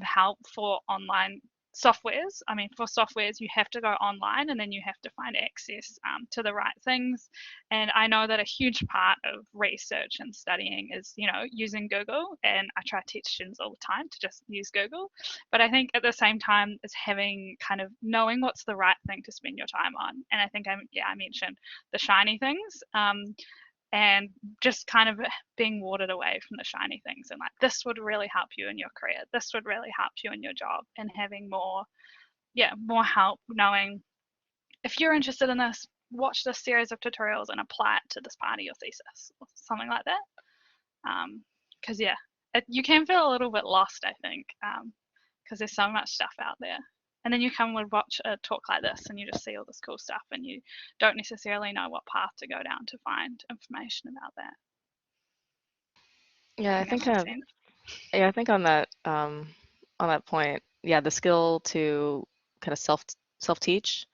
help for online softwares. I mean, for softwares, you have to go online, and then you have to find access to the right things. And I know that a huge part of research and studying is, using Google. And I try to teach students all the time to just use Google. But I think at the same time, is having kind of knowing what's the right thing to spend your time on. And I think I mentioned the shiny things. And just kind of being warded away from the shiny things, and like, this would really help you in your career, this would really help you in your job, and having more yeah, more help knowing if you're interested in this, watch this series of tutorials and apply it to this part of your thesis or something like that. Because yeah, you can feel a little bit lost, I think, because there's so much stuff out there. And then you come and watch a talk like this and you just see all this cool stuff and you don't necessarily know what path to go down to find information about that. Yeah, I think I think on that point, yeah, the skill to kind of self-teach.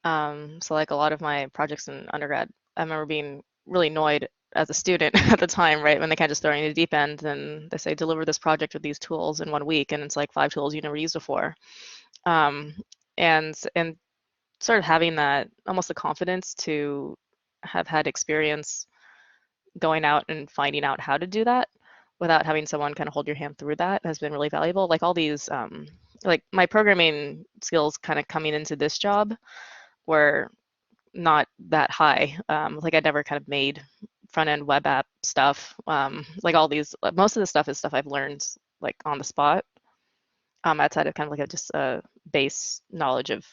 So like a lot of my projects in undergrad, I remember being really annoyed as a student at the time, right? When they kind of just throw you in the deep end and they say, deliver this project with these tools in 1 week, and it's like 5 tools you never used before. And sort of having that, almost the confidence to have had experience going out and finding out how to do that without having someone kind of hold your hand through that has been really valuable. Like all these, like my programming skills kind of coming into this job were not that high. Like I'd never kind of made front-end web app stuff. Like all these, most of the stuff is stuff I've learned like on the spot, outside of kind of like just a base knowledge of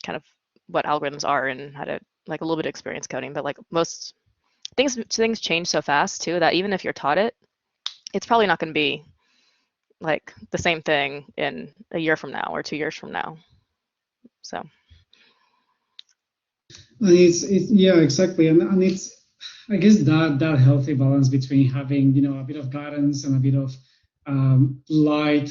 kind of what algorithms are and how to, like a little bit of experience coding. But like most things change so fast too that even if you're taught it, it's probably not going to be like the same thing in a year from now or 2 years from now. So. Yeah, exactly, and it's, I guess, that healthy balance between having, you know, a bit of guidance and a bit of light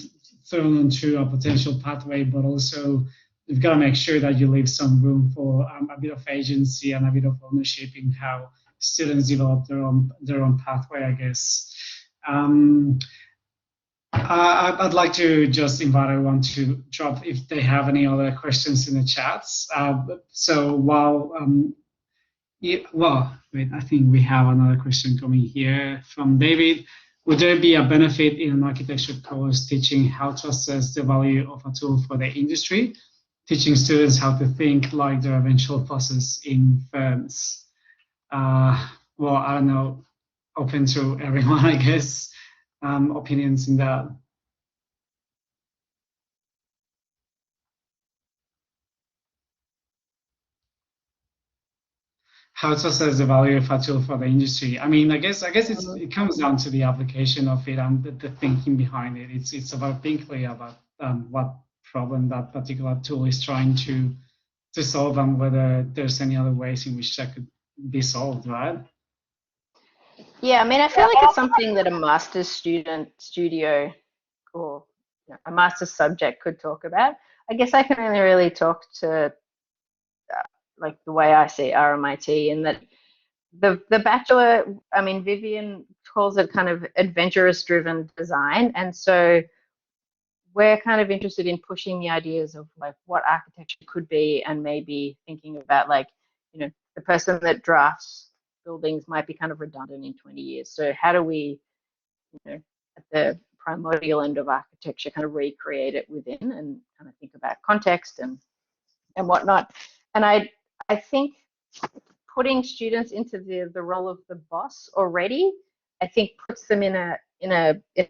thrown onto a potential pathway, but also you've got to make sure that you leave some room for a bit of agency and a bit of ownership in how students develop their own pathway, I guess. I'd like to just invite everyone to drop if they have any other questions in the chats. So while, wait, I think we have another question coming here from David. Would there be a benefit in an architecture course teaching how to assess the value of a tool for the industry, teaching students how to think like their eventual bosses in firms? Well, I don't know, open to everyone, I guess. Opinions in that. How to assess the value of a tool for the industry? I mean, I guess it comes down to the application of it and the thinking behind it. It's about thinking about what problem that particular tool is trying to solve and whether there's any other ways in which that could be solved, right? Yeah, I mean, I feel like it's something that a master's studio or a master's subject could talk about. I guess I can only really talk to like the way I see RMIT, and that the bachelor, I mean, Vivian calls it kind of adventurous driven design, and so we're kind of interested in pushing the ideas of like what architecture could be, and maybe thinking about like, you know, the person that drafts buildings might be kind of redundant in 20 years. So how do we, you know, at the primordial end of architecture, kind of recreate it within and kind of think about context and whatnot. And I think putting students into the role of the boss already, I think puts them in a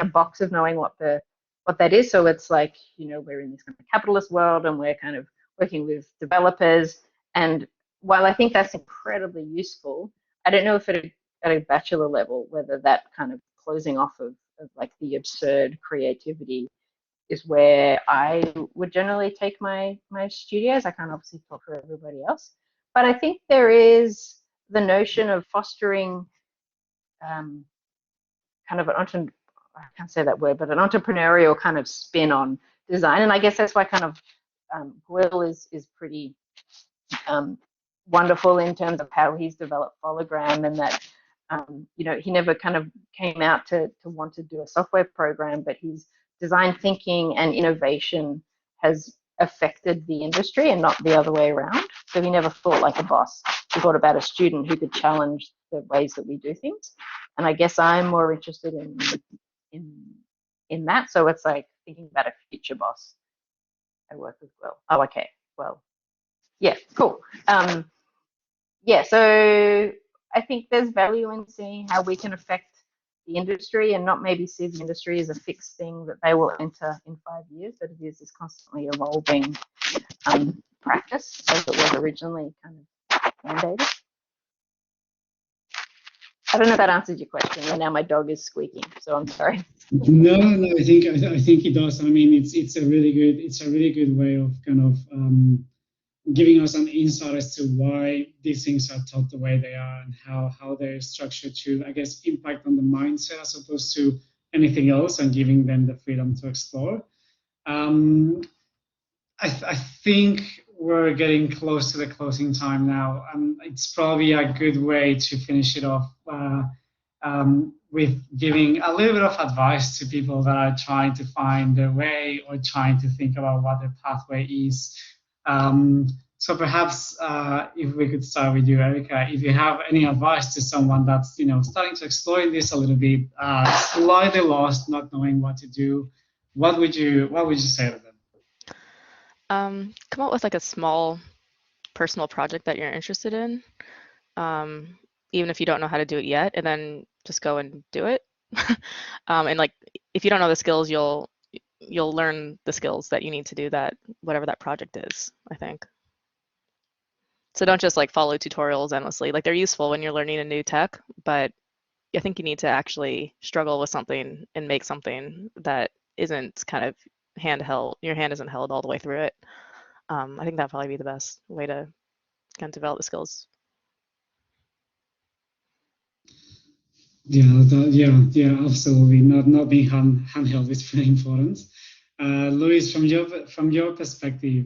box of knowing what that is. So it's like, you know, we're in this kind of capitalist world and we're kind of working with developers. And while I think that's incredibly useful, I don't know if at a bachelor level whether that kind of closing off of like the absurd creativity is where I would generally take my studios. I can't obviously talk for everybody else, but I think there is the notion of fostering kind of I can't say that word, but an entrepreneurial kind of spin on design. And I guess that's why kind of Will is pretty wonderful in terms of how he's developed Hologram, and that you know, he never kind of came out to want to do a software program, but his design thinking and innovation has affected the industry and not the other way around. So he never thought like a boss. He thought about a student who could challenge the ways that we do things. And I guess I'm more interested in that. So it's like thinking about a future boss. I work with Will. Oh, okay. Well, yeah, cool. Yeah, so I think there's value in seeing how we can affect the industry, and not maybe see the industry as a fixed thing that they will enter in 5 years, but it is this constantly evolving practice as it was originally kind of mandated. I don't know if that answers your question, and now my dog is squeaking, so I'm sorry. No, I think it does. I mean, it's a really good way of kind of giving us an insight as to why these things are taught the way they are and how they're structured to, I guess, impact on the mindset as opposed to anything else, and giving them the freedom to explore. I think we're getting close to the closing time now, and it's probably a good way to finish it off with giving a little bit of advice to people that are trying to find their way or trying to think about what their pathway is. So perhaps if we could start with you, Erica, if you have any advice to someone that's starting to explore this a little bit, slightly lost, not knowing what to do, what would you say to them? Come up with like a small personal project that you're interested in, even if you don't know how to do it yet, and then just go and do it. And like, if you don't know the skills, you'll learn the skills that you need to do that, whatever that project is, I think. So don't just like follow tutorials endlessly. Like, they're useful when you're learning a new tech, but I think you need to actually struggle with something and make something that isn't kind of handheld. Your hand isn't held all the way through it. I think that'd probably be the best way to kind of develop the skills. Yeah, absolutely. Not being handheld is very important. Louise, from your perspective,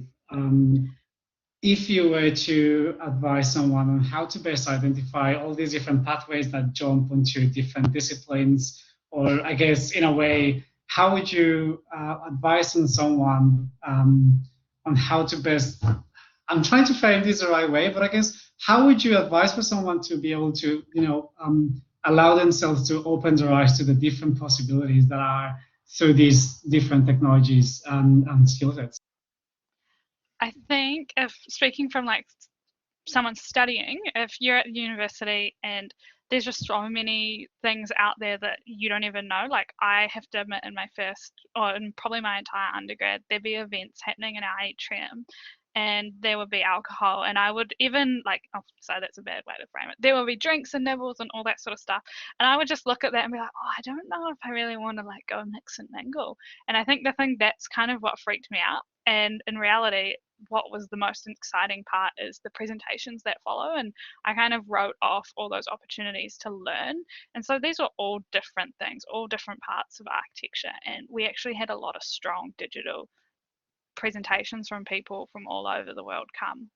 if you were to advise someone on how to best identify all these different pathways that jump onto different disciplines, or I guess in a way, how would you advise on someone on how to best, I'm trying to frame this the right way, but I guess how would you advise for someone to be able to, allow themselves to open their eyes to the different possibilities that are through these different technologies and skill sets? I think, if speaking from like someone studying, if you're at university and there's just so many things out there that you don't even know. Like, I have to admit, in my first, or in probably my entire undergrad, there'd be events happening in our atrium, and there would be alcohol, and I would even like, oh, so that's a bad way to frame it. There would be drinks and nibbles and all that sort of stuff, and I would just look at that and be like, oh, I don't know if I really want to like go mix and mingle. And I think the thing that's kind of what freaked me out. And in reality, what was the most exciting part is the presentations that follow, and I kind of wrote off all those opportunities to learn. And so these were all different things, all different parts of architecture, and we actually had a lot of strong digital presentations from people from all over the world come.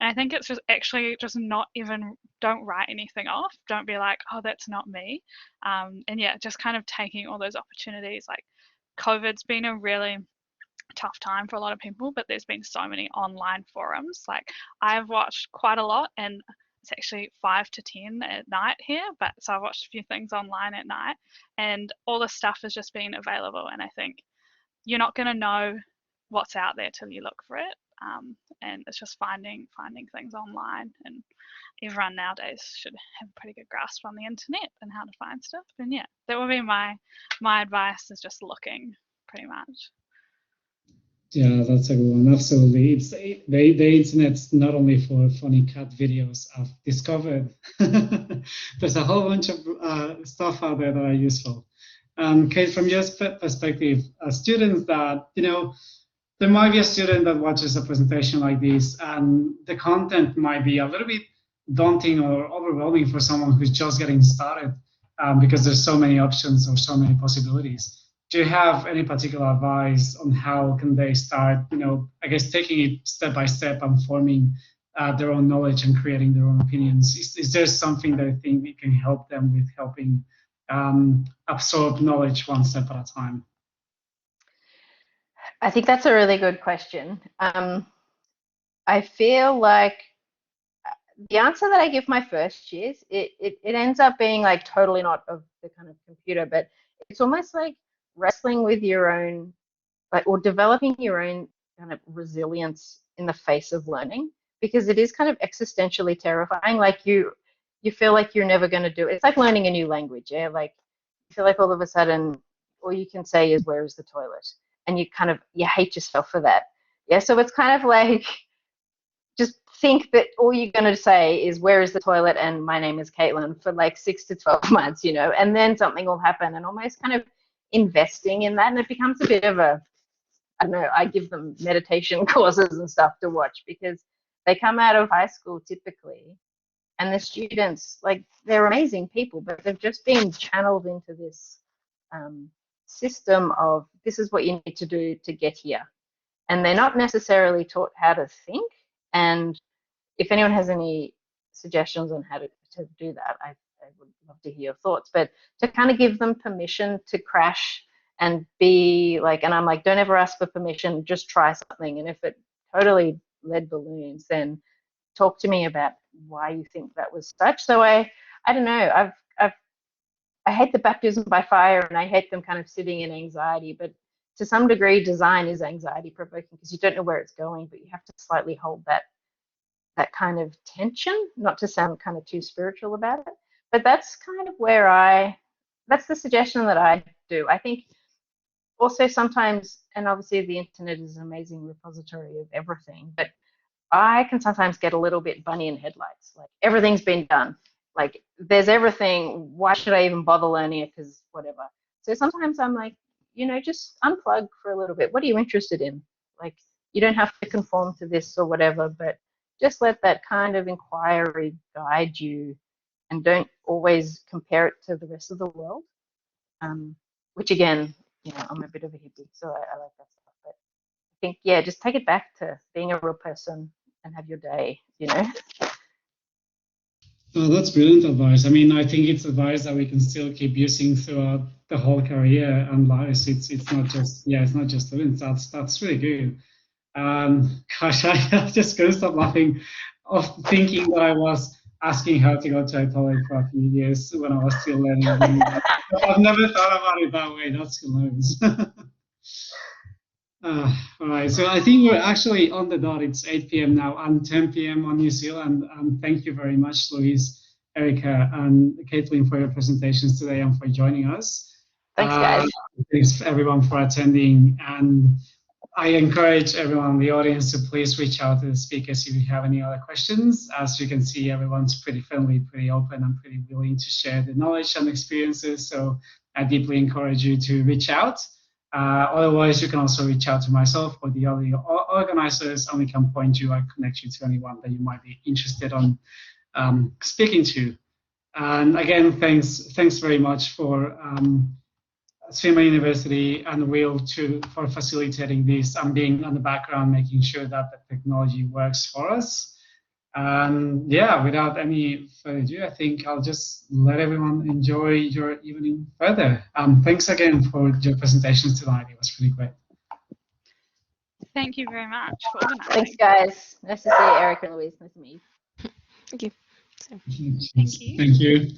And I think it's just actually just not even, don't write anything off, don't be like, oh, that's not me. And yeah, just kind of taking all those opportunities. Like, COVID's been a really tough time for a lot of people, but there's been so many online forums. Like, I've watched quite a lot, and it's actually 5 to 10 at night here, but so I've watched a few things online at night, and all this stuff has just been available. And I think you're not going to know what's out there till you look for it, and it's just finding things online. And everyone nowadays should have a pretty good grasp on the internet and how to find stuff. And yeah, that would be my advice, is just looking, pretty much. Yeah, that's a good one. Absolutely. It's the internet's not only for funny cat videos. I've discovered there's a whole bunch of stuff out there that are useful. Kate, from your perspective, students that, there might be a student that watches a presentation like this, and the content might be a little bit daunting or overwhelming for someone who's just getting started, because there's so many options or so many possibilities. Do you have any particular advice on how can they start, I guess, taking it step by step and forming their own knowledge and creating their own opinions? Is there something that I think it can help them with helping absorb knowledge one step at a time? I think that's a really good question. I feel like the answer that I give my first years, it ends up being like totally not of the kind of computer, but it's almost like wrestling with your own, like, or developing your own kind of resilience in the face of learning, because it is kind of existentially terrifying. Like, you feel like you're never going to do it. It's like learning a new language. Yeah, like feel like all of a sudden all you can say is, where is the toilet? And you hate yourself for that. Yeah, so it's kind of like, just think that all you're going to say is, where is the toilet and my name is Caitlyn, for like 6 to 12 months, you know, and then something will happen, and almost kind of investing in that. And it becomes a bit of a, I don't know, I give them meditation courses and stuff to watch, because they come out of high school typically, and the students, like, they're amazing people, but they've just been channeled into this system of, this is what you need to do to get here. And they're not necessarily taught how to think. And if anyone has any suggestions on how to do that, I would love to hear your thoughts. But to kind of give them permission to crash and be like, and I'm like, don't ever ask for permission, just try something. And if it totally lead balloons, then talk to me about why you think that was such. So I don't know, I hate the baptism by fire, and I hate them kind of sitting in anxiety, but to some degree design is anxiety provoking, because you don't know where it's going, but you have to slightly hold that kind of tension, not to sound kind of too spiritual about it. But that's kind of where that's the suggestion that I do. I think also sometimes, and obviously the internet is an amazing repository of everything, but I can sometimes get a little bit bunny in headlights, like everything's been done. Like, there's everything, why should I even bother learning it, because whatever. So sometimes I'm like, you know, just unplug for a little bit. What are you interested in? Like, you don't have to conform to this or whatever, but just let that kind of inquiry guide you, and don't always compare it to the rest of the world. Which again, you know, I'm a bit of a hippie, so I like that stuff. But I think, yeah, just take it back to being a real person and have your day, you know. Oh, that's brilliant advice. I mean, I think it's advice that we can still keep using throughout the whole career and lives. It's not just, yeah, it's not just students. That's really good. Gosh, I just couldn't stop laughing of thinking that I was asking how to go to a toilet for a few years when I was still learning. I've never thought about it that way. That's hilarious. All right, so I think we're actually on the dot. It's 8 p.m. now and 10 p.m. on New Zealand. Thank you very much, Louise, Erica, and Caitlyn, for your presentations today and for joining us. Thanks, guys. Thanks, everyone, for attending. And I encourage everyone in the audience to please reach out to the speakers if you have any other questions. As you can see, everyone's pretty friendly, pretty open, and pretty willing to share the knowledge and experiences. So I deeply encourage you to reach out. Otherwise, you can also reach out to myself or the other organizers, and we can point you or connect you to anyone that you might be interested in speaking to. And again, thanks very much for Swinburne University and Will for facilitating this and being on the background, making sure that the technology works for us. And yeah, without any further ado, I think I'll just let everyone enjoy your evening further. Thanks again for your presentations tonight. It was really great. Thank you very much for organizing. Thanks, guys. Nice to see you, Eric and Louise. Nice to meet you. Thank you. Thank you. Thank you.